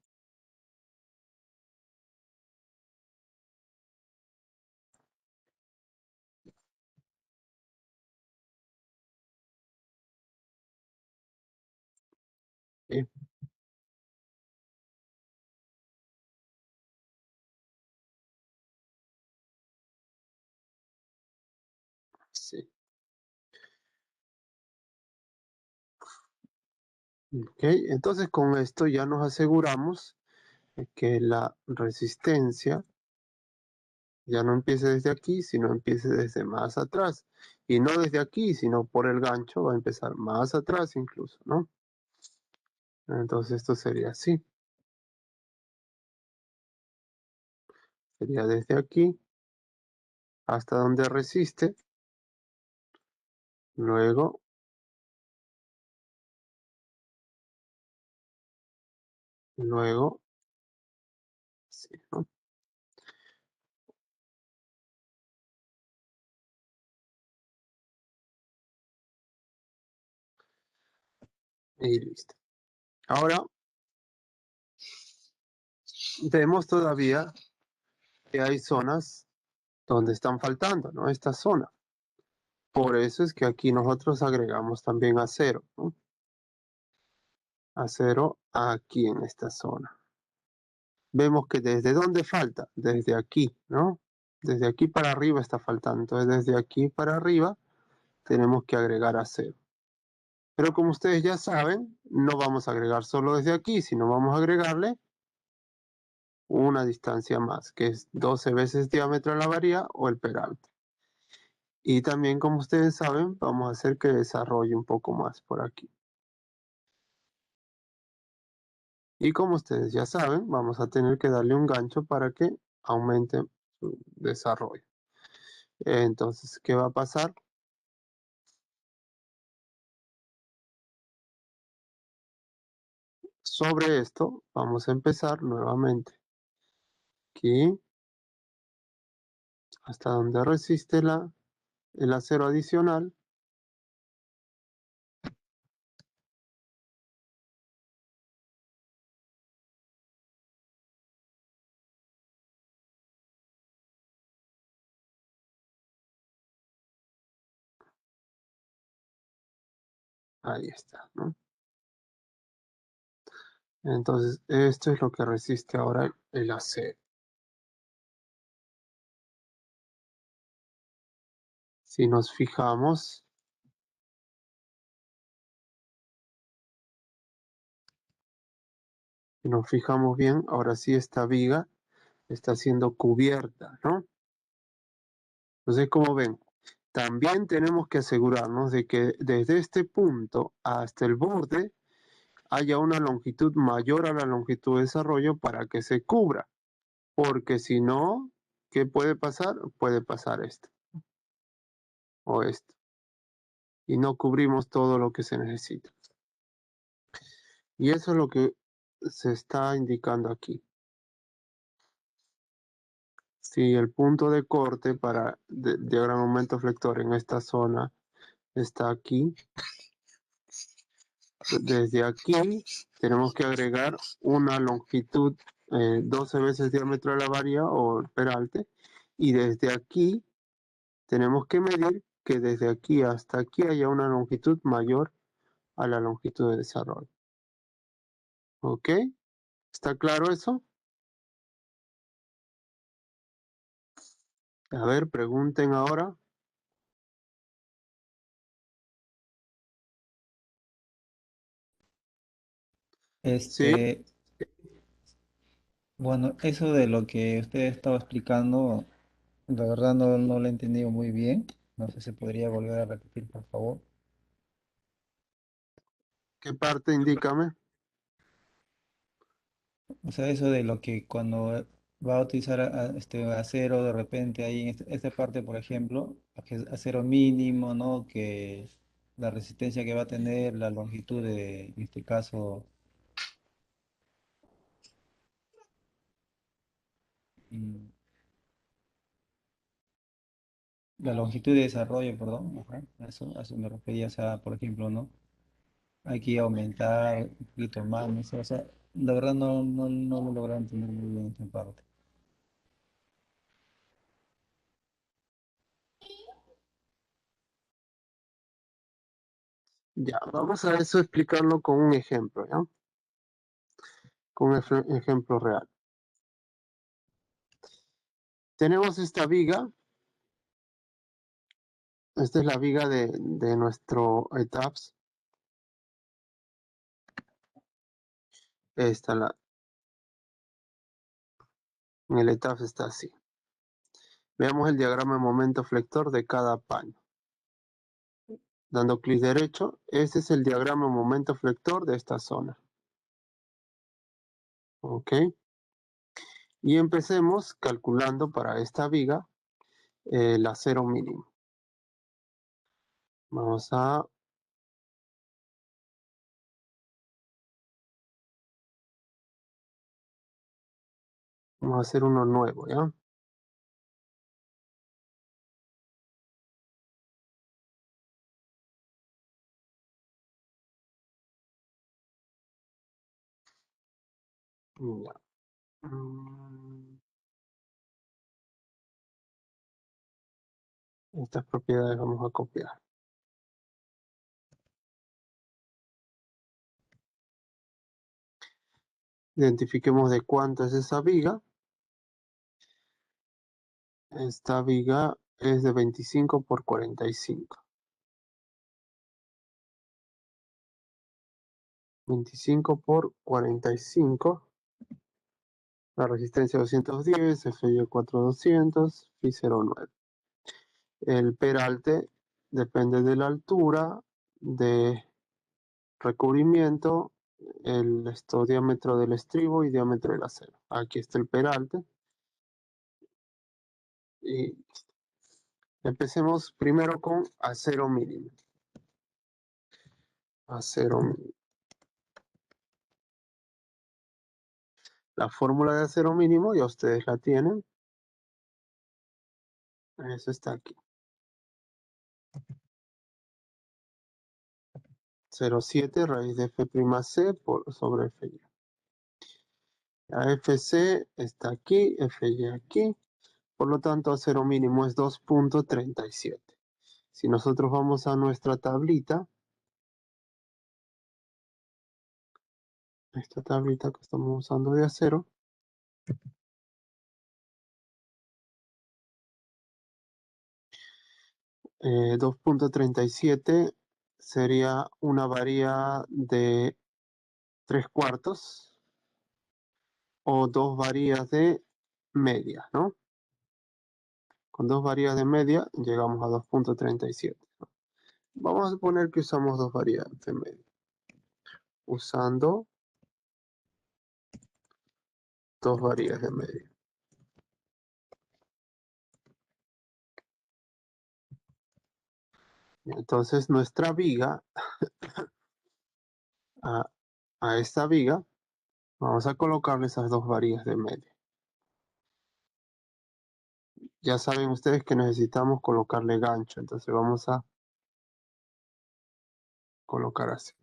Sí. Sí. Ok, entonces con esto ya nos aseguramos de que la resistencia ya no empiece desde aquí, sino empiece desde más atrás. Y no desde aquí, sino por el gancho, va a empezar más atrás incluso, ¿no? Entonces esto sería así. Sería desde aquí hasta donde resiste. Luego, sí, ¿no? Y listo. Ahora vemos todavía que hay zonas donde están faltando, ¿no? Esta zona. Por eso es que aquí nosotros agregamos también acero, ¿no? Acero aquí en esta zona. Vemos que desde dónde falta, desde aquí, ¿no? Desde aquí para arriba está faltando. Entonces desde aquí para arriba tenemos que agregar acero. Pero como ustedes ya saben, no vamos a agregar solo desde aquí, sino vamos a agregarle una distancia más, que es 12 veces diámetro de la varilla o el peralte. Y también, como ustedes saben, vamos a hacer que desarrolle un poco más por aquí. Y como ustedes ya saben, vamos a tener que darle un gancho para que aumente su desarrollo. Entonces, ¿qué va a pasar? Sobre esto, vamos a empezar nuevamente. Aquí, hasta donde resiste el acero adicional. Ahí está, ¿no? Entonces, esto es lo que resiste ahora el acero. Si nos fijamos, bien, ahora sí esta viga está siendo cubierta, ¿no? Entonces, como ven, también tenemos que asegurarnos de que desde este punto hasta el borde haya una longitud mayor a la longitud de desarrollo para que se cubra. Porque si no, ¿qué puede pasar? Puede pasar esto o esto. Y no cubrimos todo lo que se necesita. Y eso es lo que se está indicando aquí. Si el punto de corte para diagrama momento flector en esta zona está aquí, desde aquí tenemos que agregar una longitud 12 veces diámetro de la varía o el peralte, y desde aquí tenemos que medir que desde aquí hasta aquí haya una longitud mayor a la longitud de desarrollo. ¿Ok? ¿Está claro eso? A ver, pregunten ahora. Sí, Este, bueno, eso de lo que usted estaba explicando, la verdad no lo he entendido muy bien. No sé si podría volver a repetir, por favor. ¿qué parte? Indícame. O sea, eso de lo que cuando va a utilizar este acero, de repente ahí en esta parte, por ejemplo, que es acero mínimo, ¿no? Que la resistencia que va a tener, la longitud de, en este caso, mm, la longitud de desarrollo, perdón, ajá, a eso me refería, o sea, por ejemplo, ¿no? Hay que aumentar un poquito más, no sé, o sea, la verdad no lo logré entender muy bien esta parte. Ya, vamos a eso explicarlo con un ejemplo, ¿ya? Con un ejemplo real. Tenemos esta viga. Esta es la viga de nuestro ETAPS. Esta, en el ETAPS está así. Veamos el diagrama de momento flector de cada paño. Dando clic derecho, este es el diagrama de momento flector de esta zona. ¿Ok? Y empecemos calculando para esta viga el acero mínimo. Vamos a hacer uno nuevo, ¿ya? Ya. Estas propiedades vamos a copiar. Identifiquemos de cuánto es esa viga. Esta viga es de 25 por 45. 25 por 45. La resistencia 210, FY 4200, Phi 09. El peralte depende de la altura, de recubrimiento, diámetro del estribo y diámetro del acero. Aquí está el peralte. Y empecemos primero con acero mínimo. Acero mínimo. La fórmula de acero mínimo ya ustedes la tienen. Eso está aquí. 0,7 raíz de F'C sobre Fy. La Fc está aquí, Fy aquí. Por lo tanto, acero mínimo es 2,37. Si nosotros vamos a nuestra tablita, esta tablita que estamos usando de acero. Eh, 2.37 sería una varilla de 3/4 o 2 varillas de media, ¿no? Con 2 varillas de media llegamos a 2.37. Vamos a suponer que usamos 2 varillas de media. Usando 2 varillas de media. Entonces nuestra viga, a esta viga, vamos a colocarle esas 2 varillas de media. Ya saben ustedes que necesitamos colocarle gancho, entonces vamos a colocar así.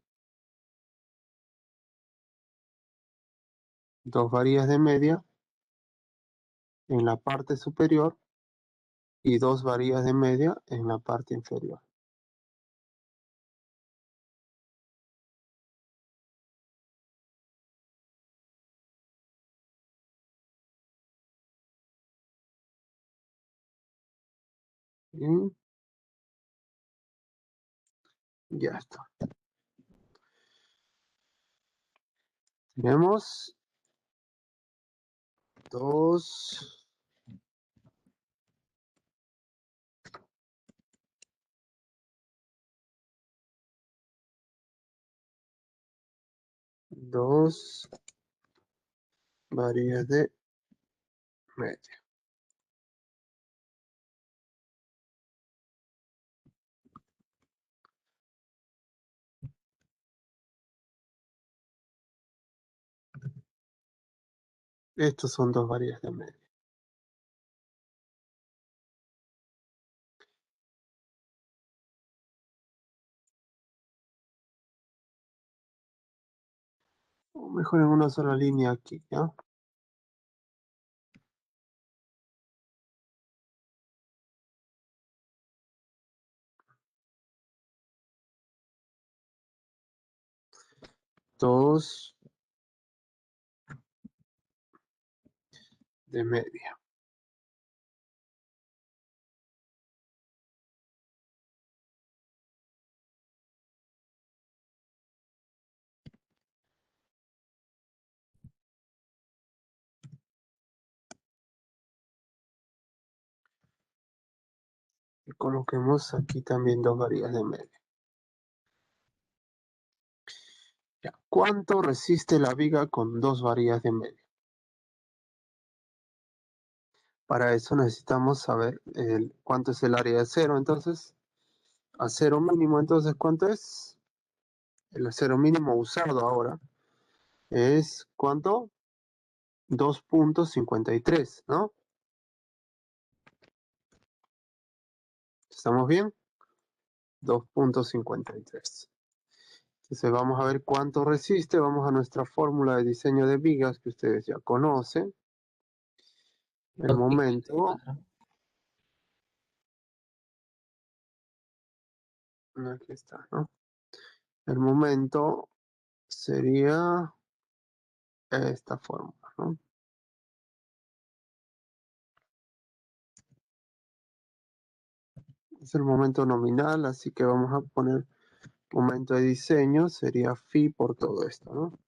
2 varillas de media en la parte superior y 2 varillas de media en la parte inferior. Y ya está. Tenemos 2 varillas de media. Estos son 2 varillas de media. O mejor en una sola línea aquí, ¿ya? Dos de media. Y coloquemos aquí también 2 varillas de media. Ya. ¿Cuánto resiste la viga con 2 varillas de media? Para eso necesitamos saber cuánto es el área de acero. Entonces, acero mínimo, entonces, ¿cuánto es? El acero mínimo usado ahora es, ¿cuánto? 2.53, ¿no? ¿Estamos bien? 2.53. Entonces vamos a ver cuánto resiste. Vamos a nuestra fórmula de diseño de vigas que ustedes ya conocen. El momento, 2.54. aquí está, ¿no? El momento sería esta fórmula, ¿no? Es el momento nominal, así que vamos a poner momento de diseño, sería phi por todo esto, ¿no?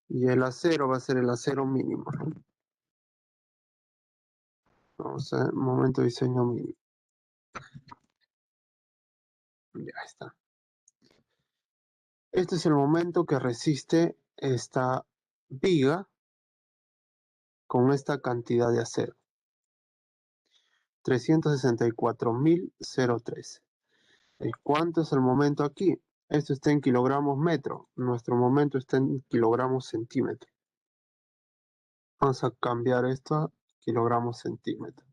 Y el acero va a ser el acero mínimo, ¿no? Vamos a ver, momento de diseño mínimo. Ya está. Este es el momento que resiste esta viga con esta cantidad de acero. 364.013. ¿Cuánto es el momento aquí? Esto está en kilogramos metro. Nuestro momento está en kilogramos centímetro. Vamos a cambiar esto a kilogramos centímetro.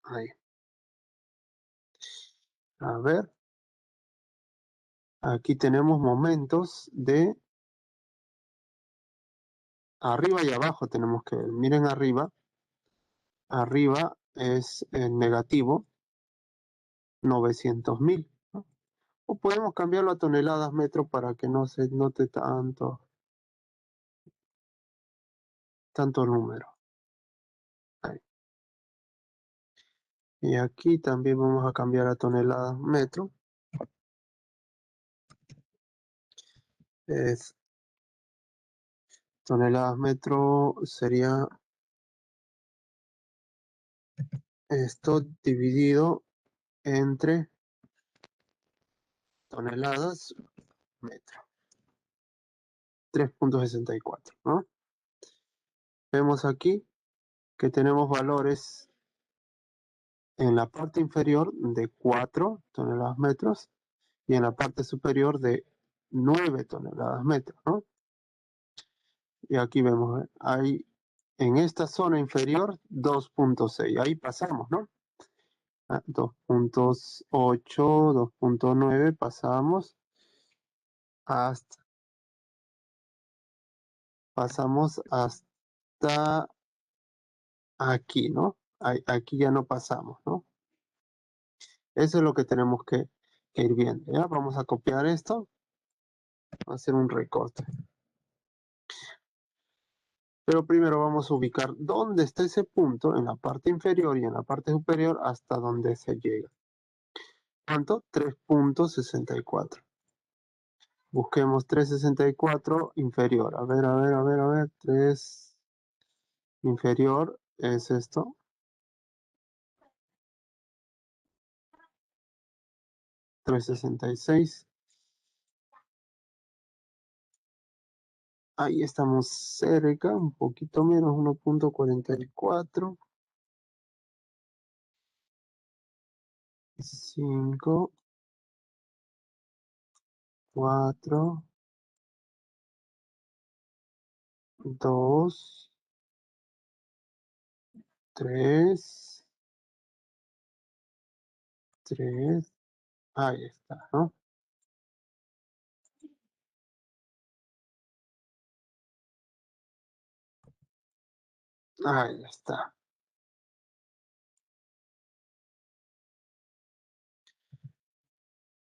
Ahí. A ver. Aquí tenemos momentos de arriba y abajo tenemos que ver. Miren arriba. Arriba es el negativo 900.000, ¿no? O podemos cambiarlo a toneladas metro para que no se note tanto número. Ahí. Y aquí también vamos a cambiar a toneladas metro. Es toneladas metro sería esto dividido entre toneladas metro. 3.64, ¿no? Vemos aquí que tenemos valores en la parte inferior de 4 toneladas metros y en la parte superior de 9 toneladas metros, ¿no? Y aquí vemos, hay en esta zona inferior 2.6, ahí pasamos, ¿no? 2.8, 2.9 pasamos hasta aquí, ¿no? Aquí ya no pasamos, ¿no? Eso es lo que tenemos que ir viendo, ¿ya? Vamos a copiar esto, a hacer un recorte. Pero primero vamos a ubicar dónde está ese punto en la parte inferior y en la parte superior hasta donde se llega. ¿Cuánto? 3.64. Busquemos 3.64 inferior. A ver. 3 inferior es esto. 3.66. Ahí estamos cerca, un poquito menos, 1.44. 5, 4, 2, 3, 3. Ahí está, ¿no? Ahí está.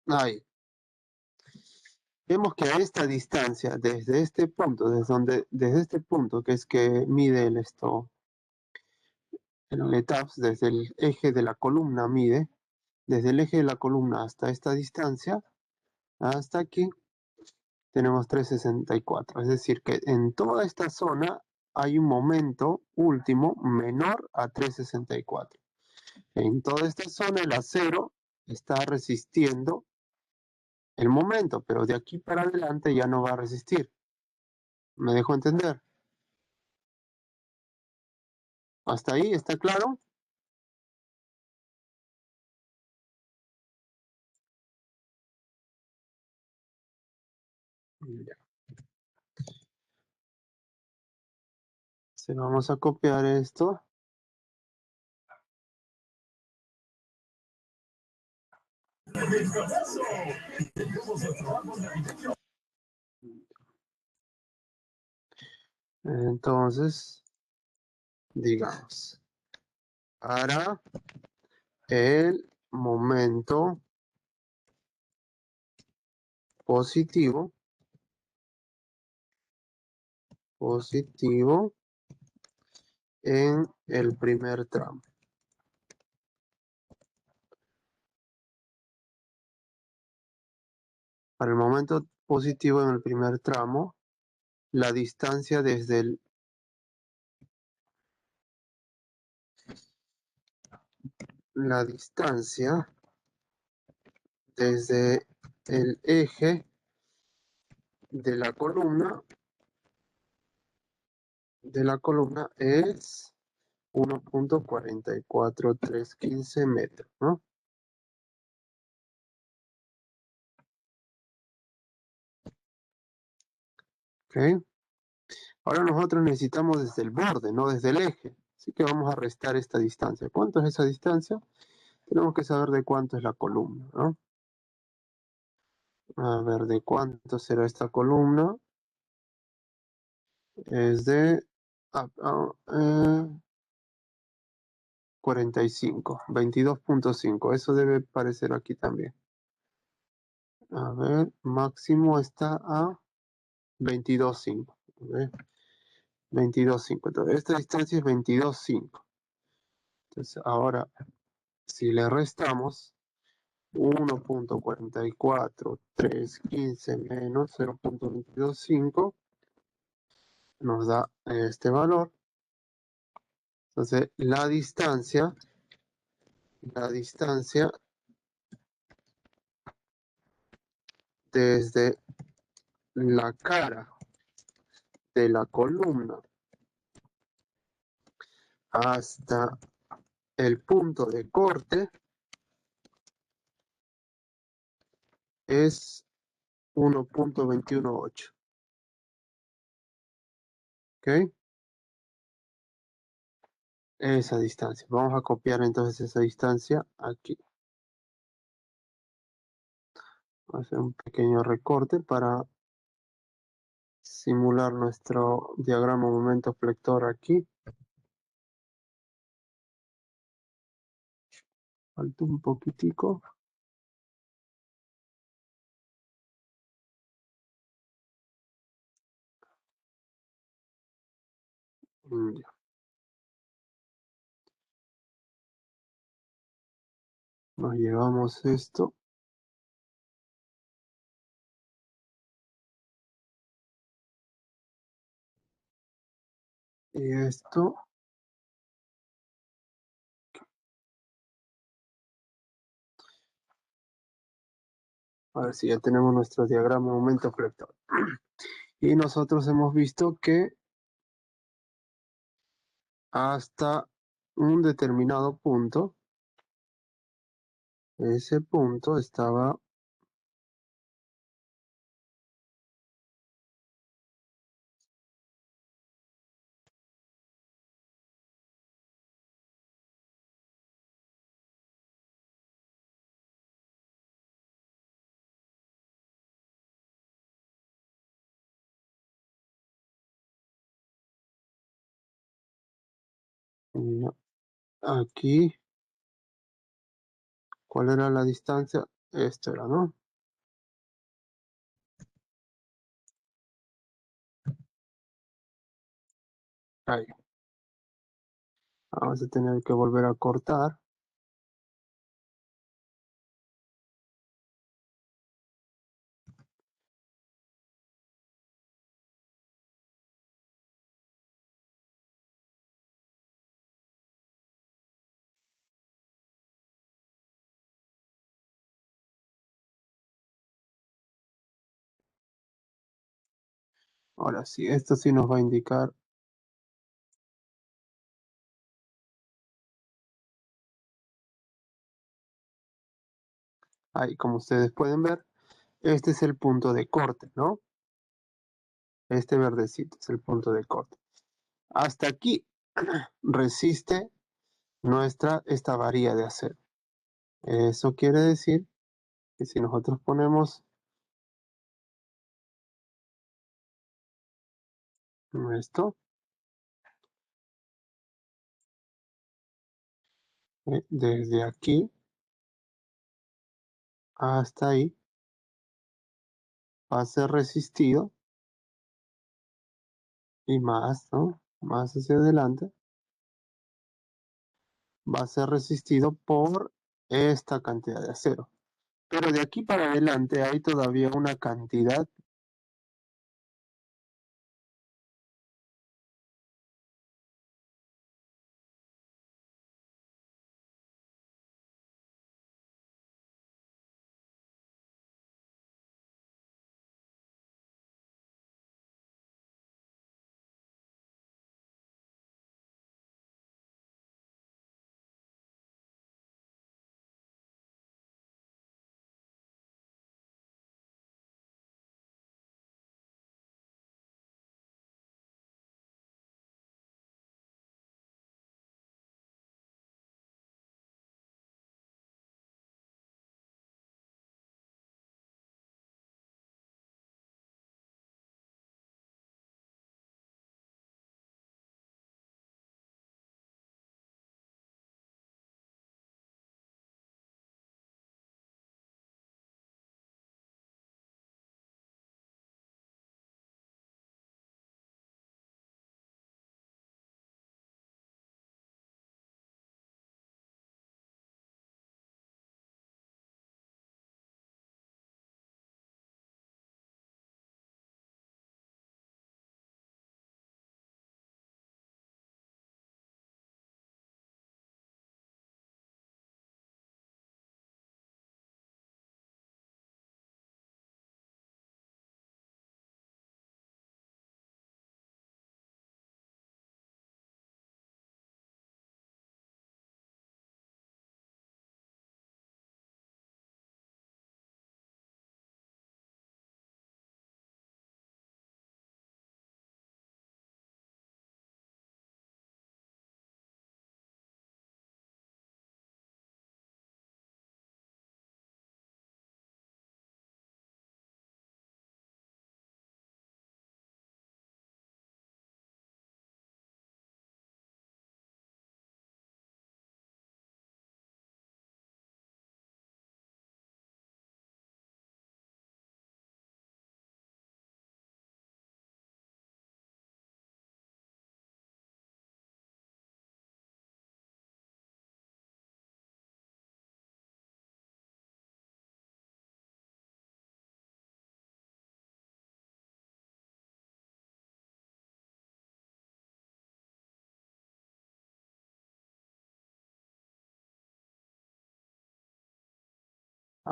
Ahí. Vemos que a esta distancia, desde este punto, desde este punto que es que mide el ETABS, desde el eje de la columna mide, desde el eje de la columna hasta esta distancia, hasta aquí, tenemos 3.64. Es decir, que en toda esta zona hay un momento último menor a 3.64. En toda esta zona el acero está resistiendo el momento, pero de aquí para adelante ya no va a resistir. ¿Me dejo entender? ¿Hasta ahí está claro? Ya. Vamos a copiar esto. Entonces, digamos, para el momento positivo en el primer tramo. Para el momento positivo en el primer tramo, la distancia desde el eje de la columna es 1.44315 metros, ¿no? Ok. Ahora nosotros necesitamos desde el borde, no desde el eje. Así que vamos a restar esta distancia. ¿Cuánto es esa distancia? Tenemos que saber de cuánto es la columna, ¿no? A ver, ¿de cuánto será esta columna? Es de 45, 22.5. Eso debe aparecer aquí también. A ver, máximo está a 22,5. 22,5. Entonces, esta distancia es 22,5. Entonces, ahora, si le restamos 1,44315 menos 0,225, nos da este valor. Entonces, la distancia desde la cara de la columna hasta el punto de corte es 1,218. ¿Ok? Esa distancia. Vamos a copiar entonces esa distancia aquí. Voy a hacer un pequeño recorte para simular nuestro diagrama momento flector aquí. Falta un poquitico. Ya. Nos llevamos esto. Y esto. A ver si ya tenemos nuestro diagrama momento flector. Y nosotros hemos visto que hasta un determinado punto, ese punto estaba ya, aquí. ¿Cuál era la distancia? Esto era, ¿no? Ahí. Vamos a tener que volver a cortar. Ahora sí, esto sí nos va a indicar. Ahí, como ustedes pueden ver, este es el punto de corte, ¿no? Este verdecito es el punto de corte. Hasta aquí resiste esta varilla de acero. Eso quiere decir que si nosotros ponemos esto, desde aquí hasta ahí, va a ser resistido y más, ¿no? Más hacia adelante, va a ser resistido por esta cantidad de acero. Pero de aquí para adelante hay todavía una cantidad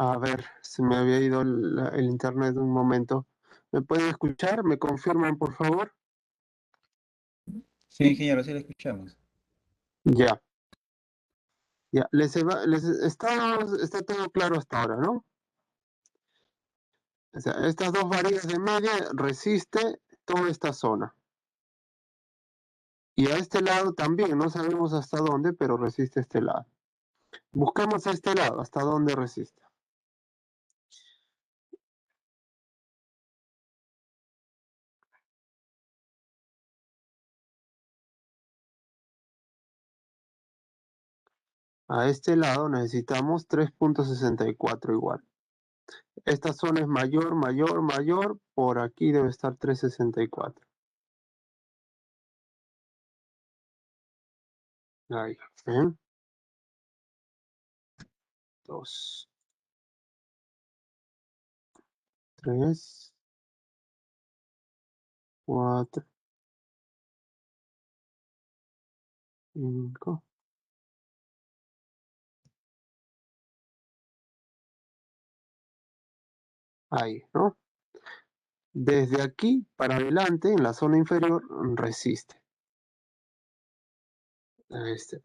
A ver, se me había ido el internet un momento. ¿Me pueden escuchar? ¿Me confirman, por favor? Sí, ingeniero, sí lo escuchamos. Ya, ya. Está todo claro hasta ahora, ¿no? O sea, estas dos varillas de media resiste toda esta zona. Y a este lado también, no sabemos hasta dónde, pero resiste este lado. Buscamos a este lado, hasta dónde resiste. A este lado necesitamos 3.64 igual. Esta zona es mayor, mayor, mayor. Por aquí debe estar 3.64. Ahí. 2, 3, 4, 5. Ahí, ¿no? Desde aquí para adelante, en la zona inferior, resiste. Este.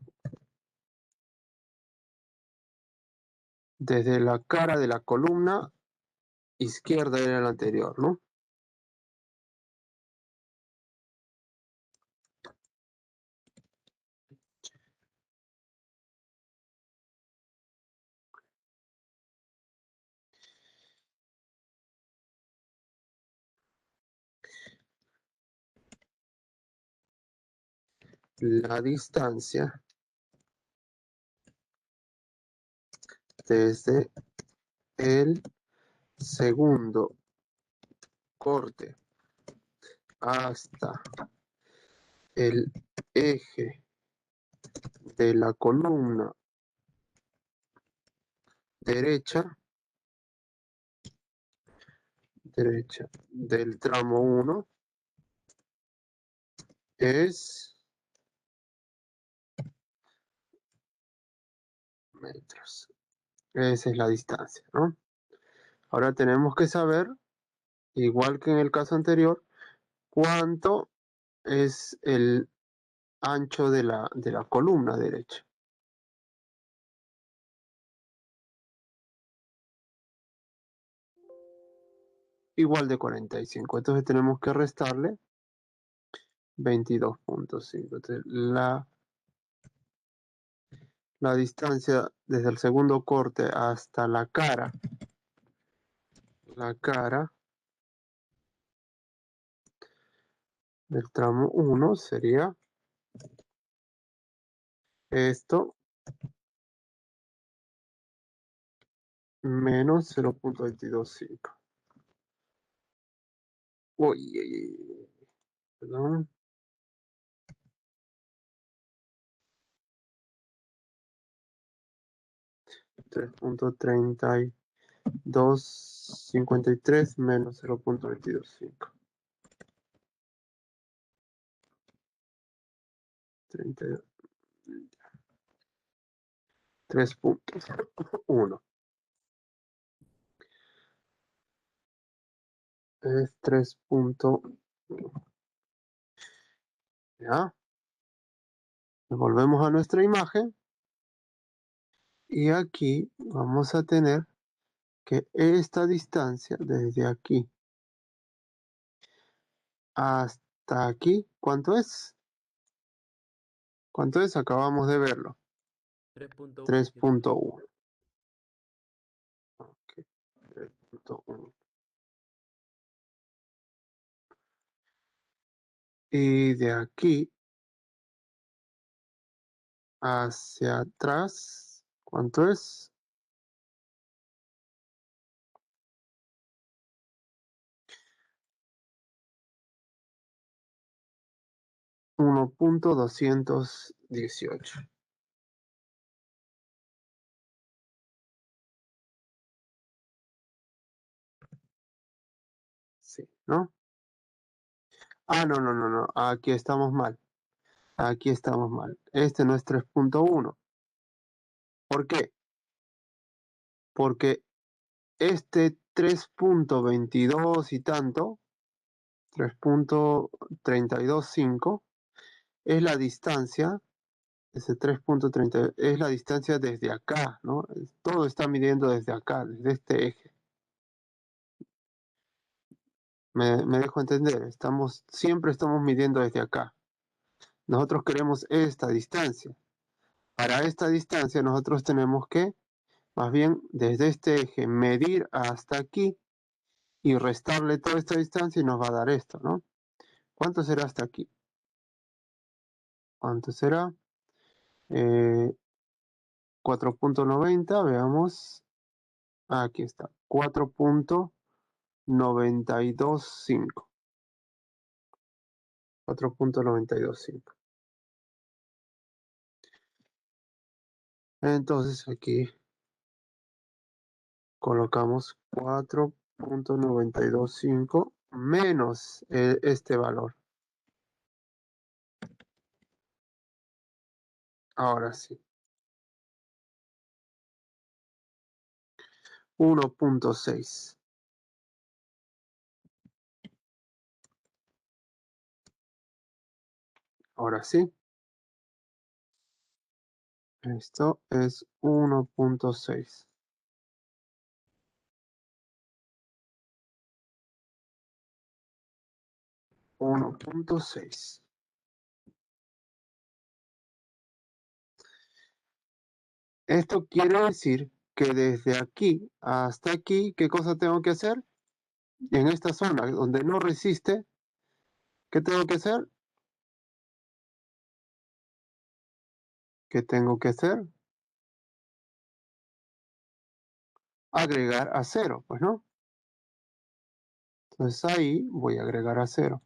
Desde la cara de la columna izquierda era la anterior, ¿no? La distancia desde el segundo corte hasta el eje de la columna derecha del tramo 1 es metros. Esa es la distancia, ¿no? Ahora tenemos que saber, igual que en el caso anterior, cuánto es el ancho de la columna derecha. Igual de 45. Entonces tenemos que restarle 22.5. Entonces la distancia desde el segundo corte hasta la cara del tramo 1 sería esto menos 0.225. Uy, perdón. 3.3253 menos 0.225. 3.1. Es 3.1. ¿Ya? Volvemos a nuestra imagen. Y aquí vamos a tener que esta distancia desde aquí hasta aquí, ¿cuánto es? ¿Cuánto es? Acabamos de verlo. 3.1. 3.1. Ok, 3.1. Y de aquí hacia atrás, ¿cuánto es? 1.218. Sí, ¿no? Ah, no, no, no, no. Aquí estamos mal. Aquí estamos mal. Este no es 3.1. ¿Por qué? Porque este 3.22 y tanto, 3.325, es la distancia, ese 3.30 es la distancia desde acá, ¿no? Todo está midiendo desde acá, desde este eje. Me dejo entender, siempre estamos midiendo desde acá. Nosotros queremos esta distancia. Para esta distancia nosotros tenemos que, más bien, desde este eje, medir hasta aquí y restarle toda esta distancia y nos va a dar esto, ¿no? ¿Cuánto será hasta aquí? ¿Cuánto será? 4.90, veamos. Aquí está, 4.925. 4.925. Entonces aquí colocamos 4.925 menos este valor. Ahora sí. 1.6. Ahora sí. Esto es 1.6. 1.6. Esto quiere decir que desde aquí hasta aquí, ¿qué cosa tengo que hacer? En esta zona donde no resiste, ¿qué tengo que hacer? ¿Qué tengo que hacer? Agregar a 0, pues, ¿no? Entonces ahí voy a agregar a 0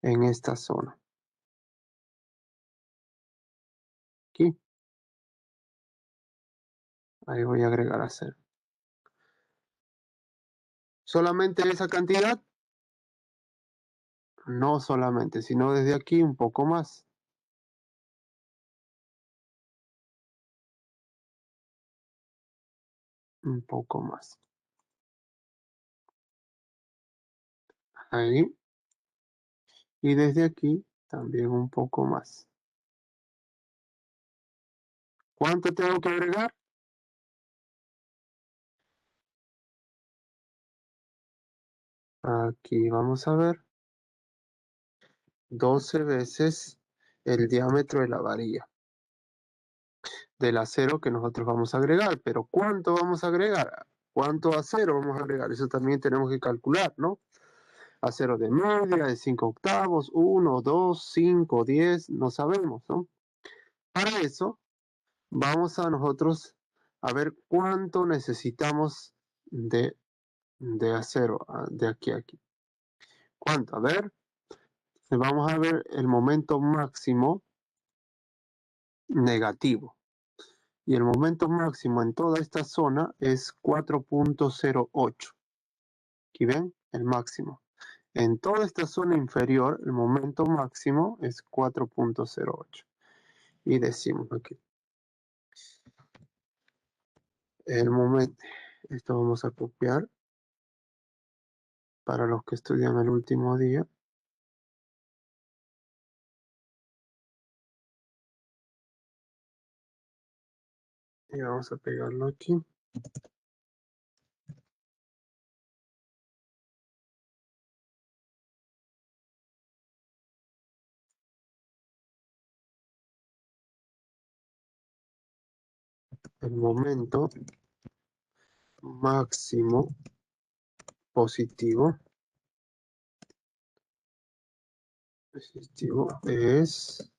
en esta zona. Aquí. Ahí voy a agregar a 0. ¿Solamente esa cantidad? No solamente, sino desde aquí un poco más. Un poco más. Ahí. Y desde aquí también un poco más. ¿Cuánto tengo que agregar? Aquí vamos a ver. 12 veces el diámetro de la varilla del acero que nosotros vamos a agregar. Pero ¿cuánto vamos a agregar? ¿Cuánto acero vamos a agregar? Eso también tenemos que calcular, ¿no? Acero de media, de 5 octavos, 1, 2, 5, 10, no sabemos, ¿no? Para eso vamos a nosotros a ver cuánto necesitamos de acero de aquí a aquí. ¿Cuánto? A ver, vamos a ver el momento máximo negativo. Y el momento máximo en toda esta zona es 4.08. Aquí ven, el máximo. En toda esta zona inferior, el momento máximo es 4.08. Y decimos aquí. El momento, esto vamos a copiar para los que estudian el último día. Y vamos a pegarlo aquí. El momento máximo positivo es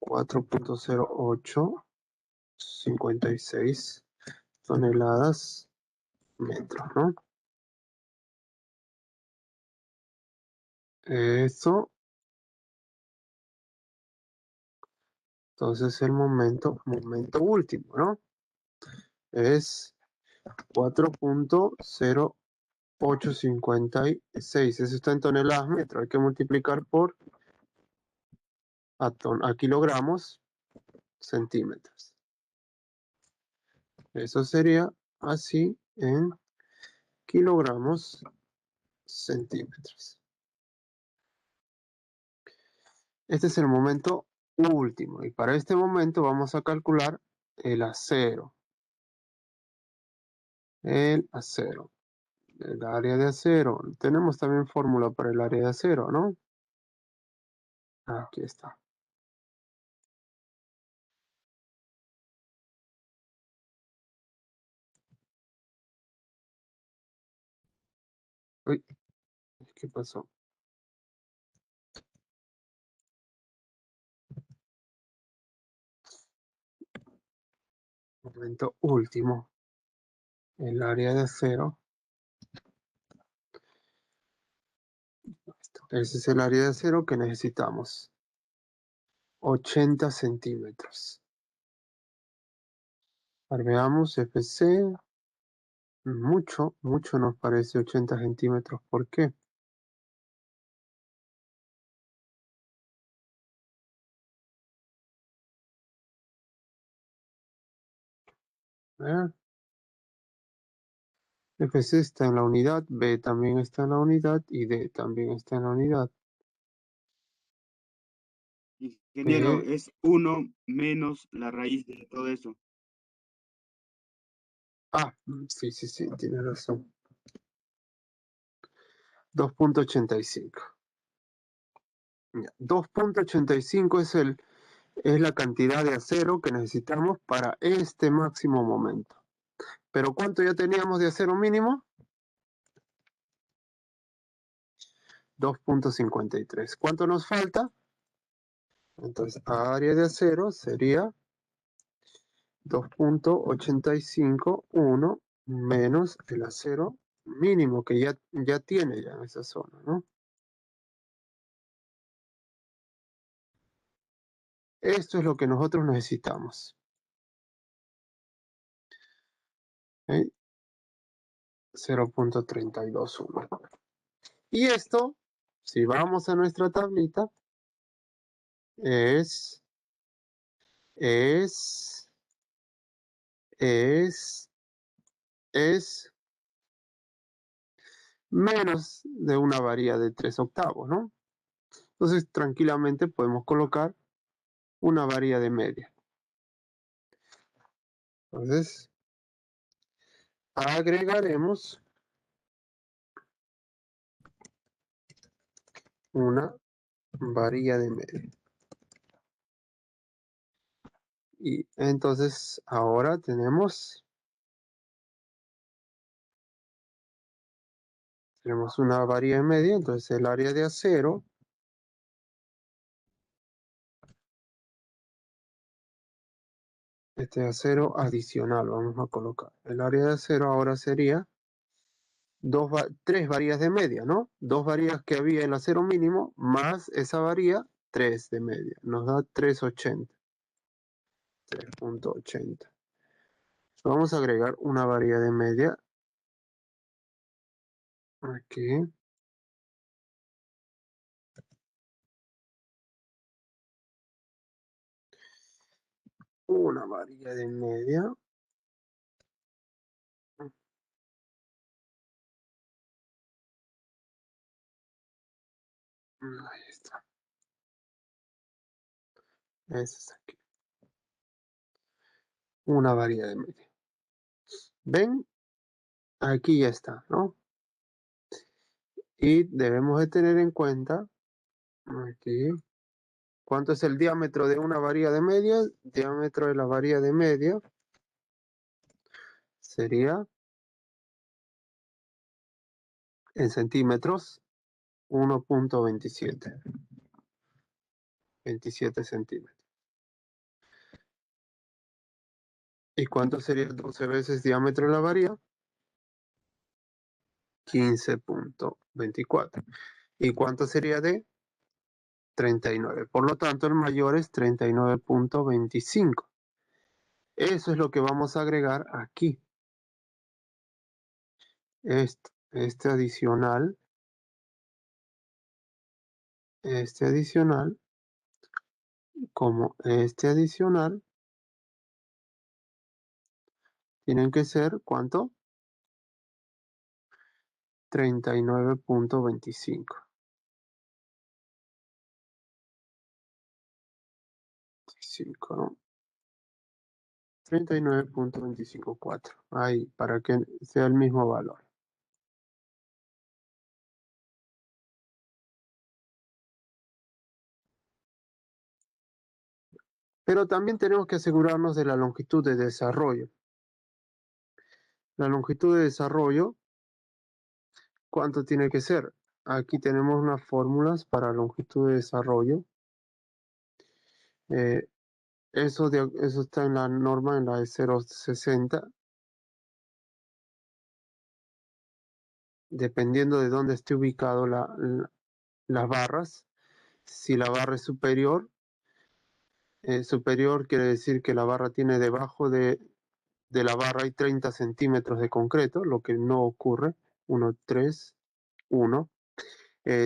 4.0856 toneladas metros, ¿no? Eso, entonces el momento último, ¿no? Es 4.0856. Eso está en toneladas metros. Hay que multiplicar por a kilogramos, centímetros. Eso sería así en kilogramos centímetros. Este es el momento último. Y para este momento vamos a calcular el acero. El acero. El área de acero. Tenemos también fórmula para el área de acero, ¿no? Aquí está. Uy, ¿qué pasó? Momento último. El área de acero. Ese es el área de acero que necesitamos. 80 centímetros. Ahora veamos FC. Mucho nos parece 80 centímetros. ¿Por qué? FC está en la unidad, B también está en la unidad y D también está en la unidad. Ingeniero, es 1 menos la raíz de todo eso. Sí, tiene razón. 2.85. 2.85 es la cantidad de acero que necesitamos para este máximo momento. ¿Pero cuánto ya teníamos de acero mínimo? 2.53. ¿Cuánto nos falta? Entonces, área de acero sería 2.851 menos el acero mínimo que ya tiene ya en esa zona, ¿no? Esto es lo que nosotros necesitamos. ¿Ok? 0.321. Y esto, si vamos a nuestra tablita, es menos de una varía de 3/8, ¿no? Entonces, tranquilamente podemos colocar una varía de media. Entonces, agregaremos una varía de media. Y entonces, ahora tenemos una varía de media, entonces el área de acero este acero adicional vamos a colocar. El área de acero ahora sería 3 varías de media, ¿no? 2 varías que había el acero mínimo más esa varía 3 de media. Nos da 3.80. 3.80. Vamos a agregar una varía de media. Aquí. Una varía de media. Ahí está. Ese es aquí. Una varía de media. ¿Ven? Aquí ya está, ¿no? Y debemos de tener en cuenta aquí. ¿Cuánto es el diámetro de una varía de media? El diámetro de la varía de media sería en centímetros 1.27. 27 centímetros. ¿Y cuánto sería 12 veces diámetro de la varía? 15.24. ¿Y cuánto sería de 39? Por lo tanto, el mayor es 39.25. Eso es lo que vamos a agregar aquí. Este adicional, como este adicional, tienen que ser, ¿cuánto? 39.25. 25, ¿no? 39.254. Ahí, para que sea el mismo valor. Pero también tenemos que asegurarnos de la longitud de desarrollo. La longitud de desarrollo, ¿cuánto tiene que ser? Aquí tenemos unas fórmulas para longitud de desarrollo. Eso está en la norma, en la de 0,60. Dependiendo de dónde esté ubicado las barras. Si la barra es superior, superior quiere decir que la barra tiene debajo de la barra hay 30 centímetros de concreto, lo que no ocurre. 1, 3, 1.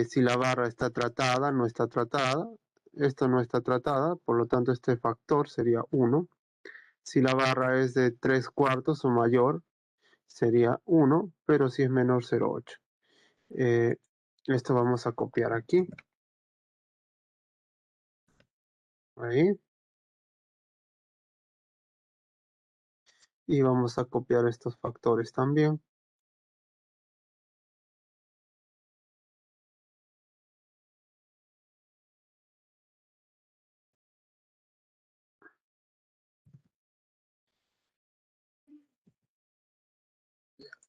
Si la barra está tratada, no está tratada. Esto no está tratada, por lo tanto este factor sería 1. Si la barra es de 3/4 o mayor, sería 1, pero si es menor, 0,8. Esto vamos a copiar aquí. Ahí. Y vamos a copiar estos factores también.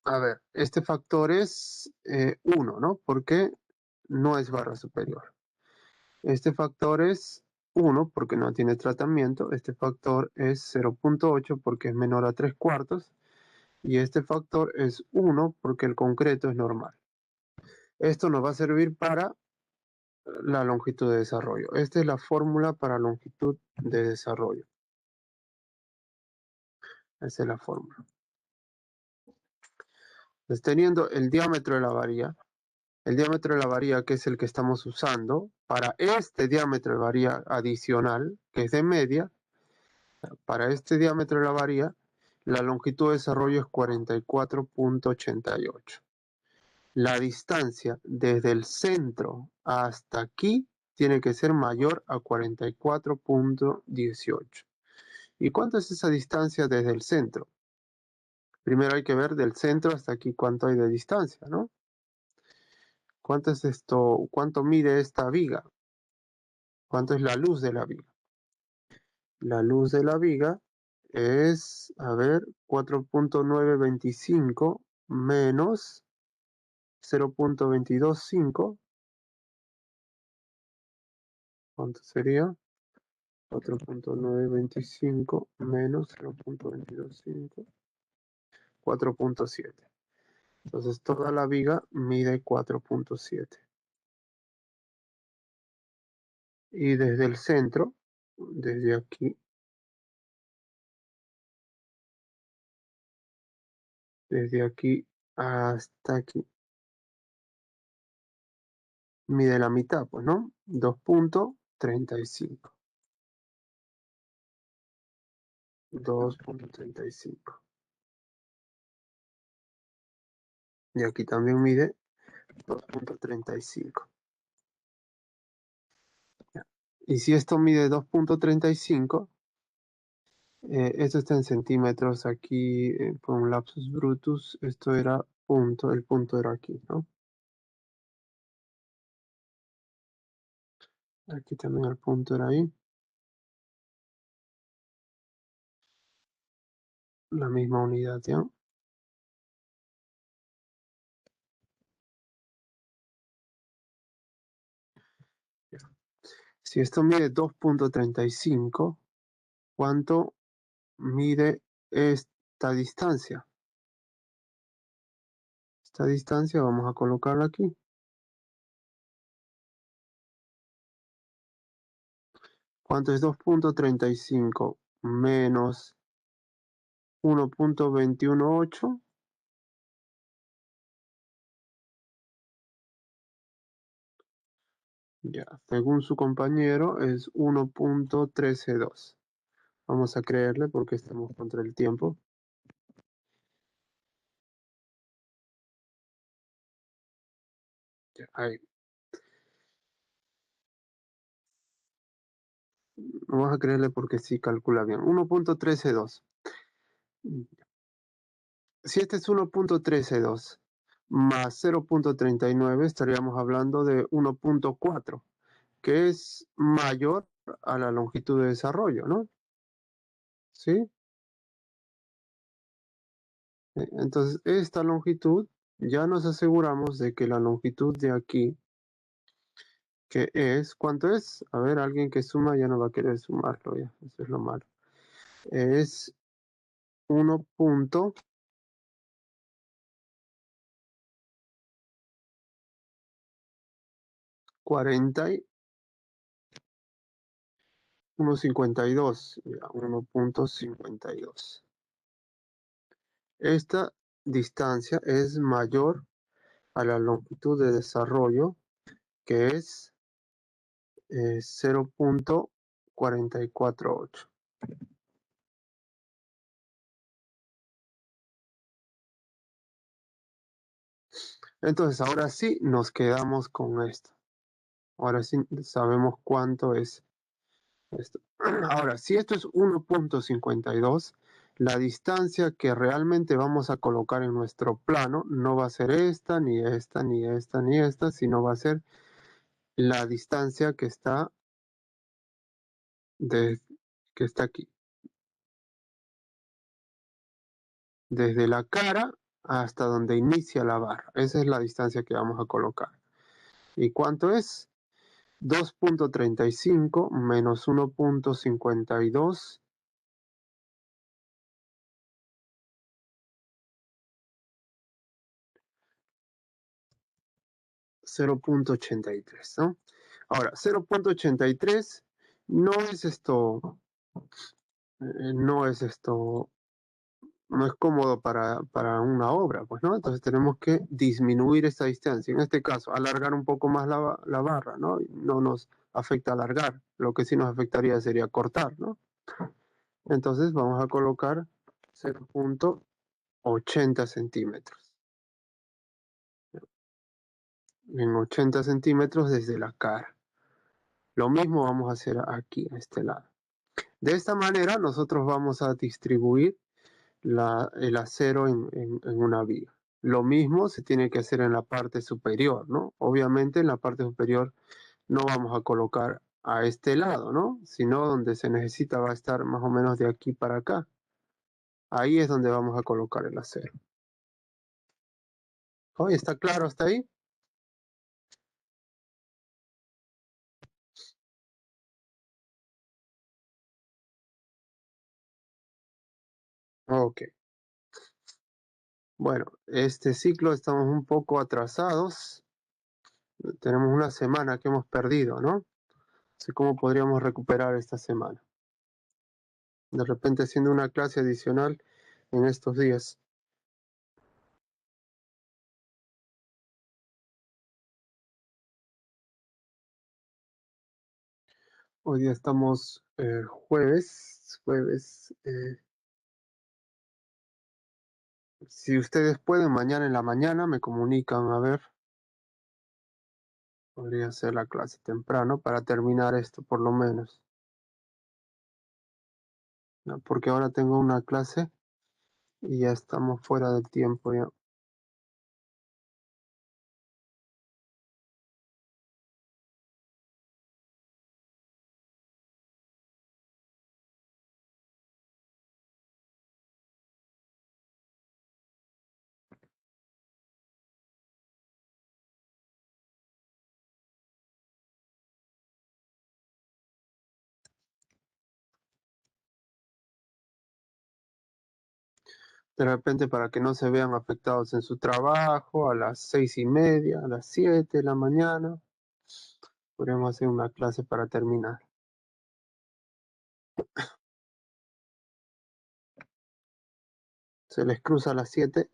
A ver, este factor es 1, ¿no? Porque no es barra superior. Este factor es 1 porque no tiene tratamiento. Este factor es 0,8 porque es menor a 3/4. Y este factor es 1 porque el concreto es normal. Esto nos va a servir para la longitud de desarrollo. Esta es la fórmula para longitud de desarrollo. Esa es la fórmula. Entonces, teniendo el diámetro de la varilla, el diámetro de la varilla, que es el que estamos usando, para este diámetro de varilla adicional, que es de media, para este diámetro de la varilla, la longitud de desarrollo es 44.88. La distancia desde el centro hasta aquí tiene que ser mayor a 44.18. ¿Y cuánto es esa distancia desde el centro? Primero hay que ver del centro hasta aquí cuánto hay de distancia, ¿no? ¿Cuánto es esto? ¿Cuánto mide esta viga? ¿Cuánto es la luz de la viga? La luz de la viga es, a ver, 4.925 menos 0.225. ¿Cuánto sería? 4.925 menos 0.225. 4.7. Entonces toda la viga mide 4.7. Y desde el centro, desde aquí hasta aquí, mide la mitad, pues, ¿no? 2.35. 2.35. Y aquí también mide 2.35. Y si esto mide 2.35, esto está en centímetros aquí, por un lapsus brutus, esto era punto, el punto era aquí, ¿no? Aquí también el punto era ahí. La misma unidad, ¿ya? Si esto mide 2.35, ¿cuánto mide esta distancia? Esta distancia vamos a colocarla aquí. ¿Cuánto es 2.35 menos 1.218? Ya, según su compañero es 1.132. Vamos a creerle porque estamos contra el tiempo. Ya, ahí. Vamos a creerle porque sí calcula bien. 1.132. Si este es 1.132 más 0.39, estaríamos hablando de 1.4, que es mayor a la longitud de desarrollo, ¿no? ¿Sí? Entonces, esta longitud, ya nos aseguramos de que la longitud de aquí, que es, ¿cuánto es? A ver, alguien que suma ya no va a querer sumarlo, ya, eso es lo malo. Es 1.40, 1.52, ya, 1.52. Esta distancia es mayor a la longitud de desarrollo, que es 0.448. Entonces, ahora sí nos quedamos con esto. Ahora sí sabemos cuánto es esto. Ahora, si esto es 1.52, la distancia que realmente vamos a colocar en nuestro plano no va a ser esta, ni esta, ni esta, ni esta, sino va a ser la distancia que está, que está aquí. Desde la cara hasta donde inicia la barra. Esa es la distancia que vamos a colocar. ¿Y cuánto es? 2.35 menos 1.52 0.83, ¿no? Ahora, 0.83 no es esto, no es esto, no es cómodo para una obra, pues, ¿no? Entonces tenemos que disminuir esta distancia. En este caso, alargar un poco más la barra, ¿no? No nos afecta alargar, lo que sí nos afectaría sería cortar, ¿no? Entonces vamos a colocar 0.80 centímetros. En 80 centímetros desde la cara. Lo mismo vamos a hacer aquí, a este lado. De esta manera nosotros vamos a distribuir el acero en una viga. Lo mismo se tiene que hacer en la parte superior, ¿no? Obviamente en la parte superior no vamos a colocar a este lado, ¿no? Sino donde se necesita va a estar más o menos de aquí para acá. Ahí es donde vamos a colocar el acero. ¿Oye, está claro hasta ahí? Ok. Bueno, este ciclo estamos un poco atrasados. Tenemos una semana que hemos perdido, ¿no? No sé cómo podríamos recuperar esta semana. De repente haciendo una clase adicional en estos días. Hoy día estamos jueves. Si ustedes pueden, mañana en la mañana me comunican, a ver. Podría ser la clase temprano para terminar esto por lo menos. ¿No? Porque ahora tengo una clase y ya estamos fuera del tiempo ya. De repente para que no se vean afectados en su trabajo, a las 6:30, a las 7 de la mañana, podríamos hacer una clase para terminar. Se les cruza a las 7.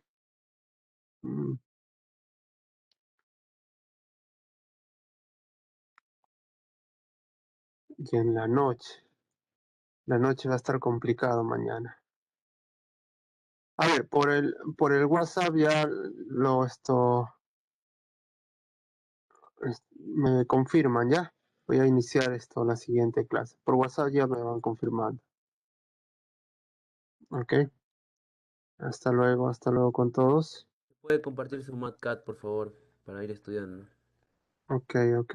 Y en la noche va a estar complicado mañana. A ver, por el WhatsApp ya me confirman ya. Voy a iniciar esto en la siguiente clase. Por WhatsApp ya me van confirmando. Ok. Hasta luego con todos. Puede compartir su MatCat, por favor, para ir estudiando. Ok, ok.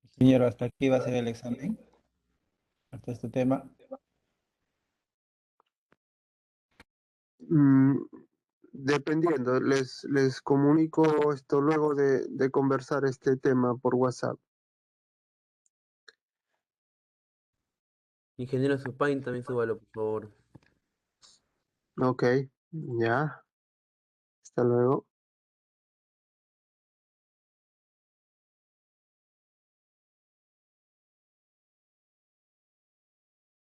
Ingeniero, hasta aquí va a ser el examen, hasta este tema. Mm, dependiendo, les comunico esto luego de conversar este tema por WhatsApp. Ingeniero, su Paint también súbalo, por favor. Ok, ya. Hasta luego.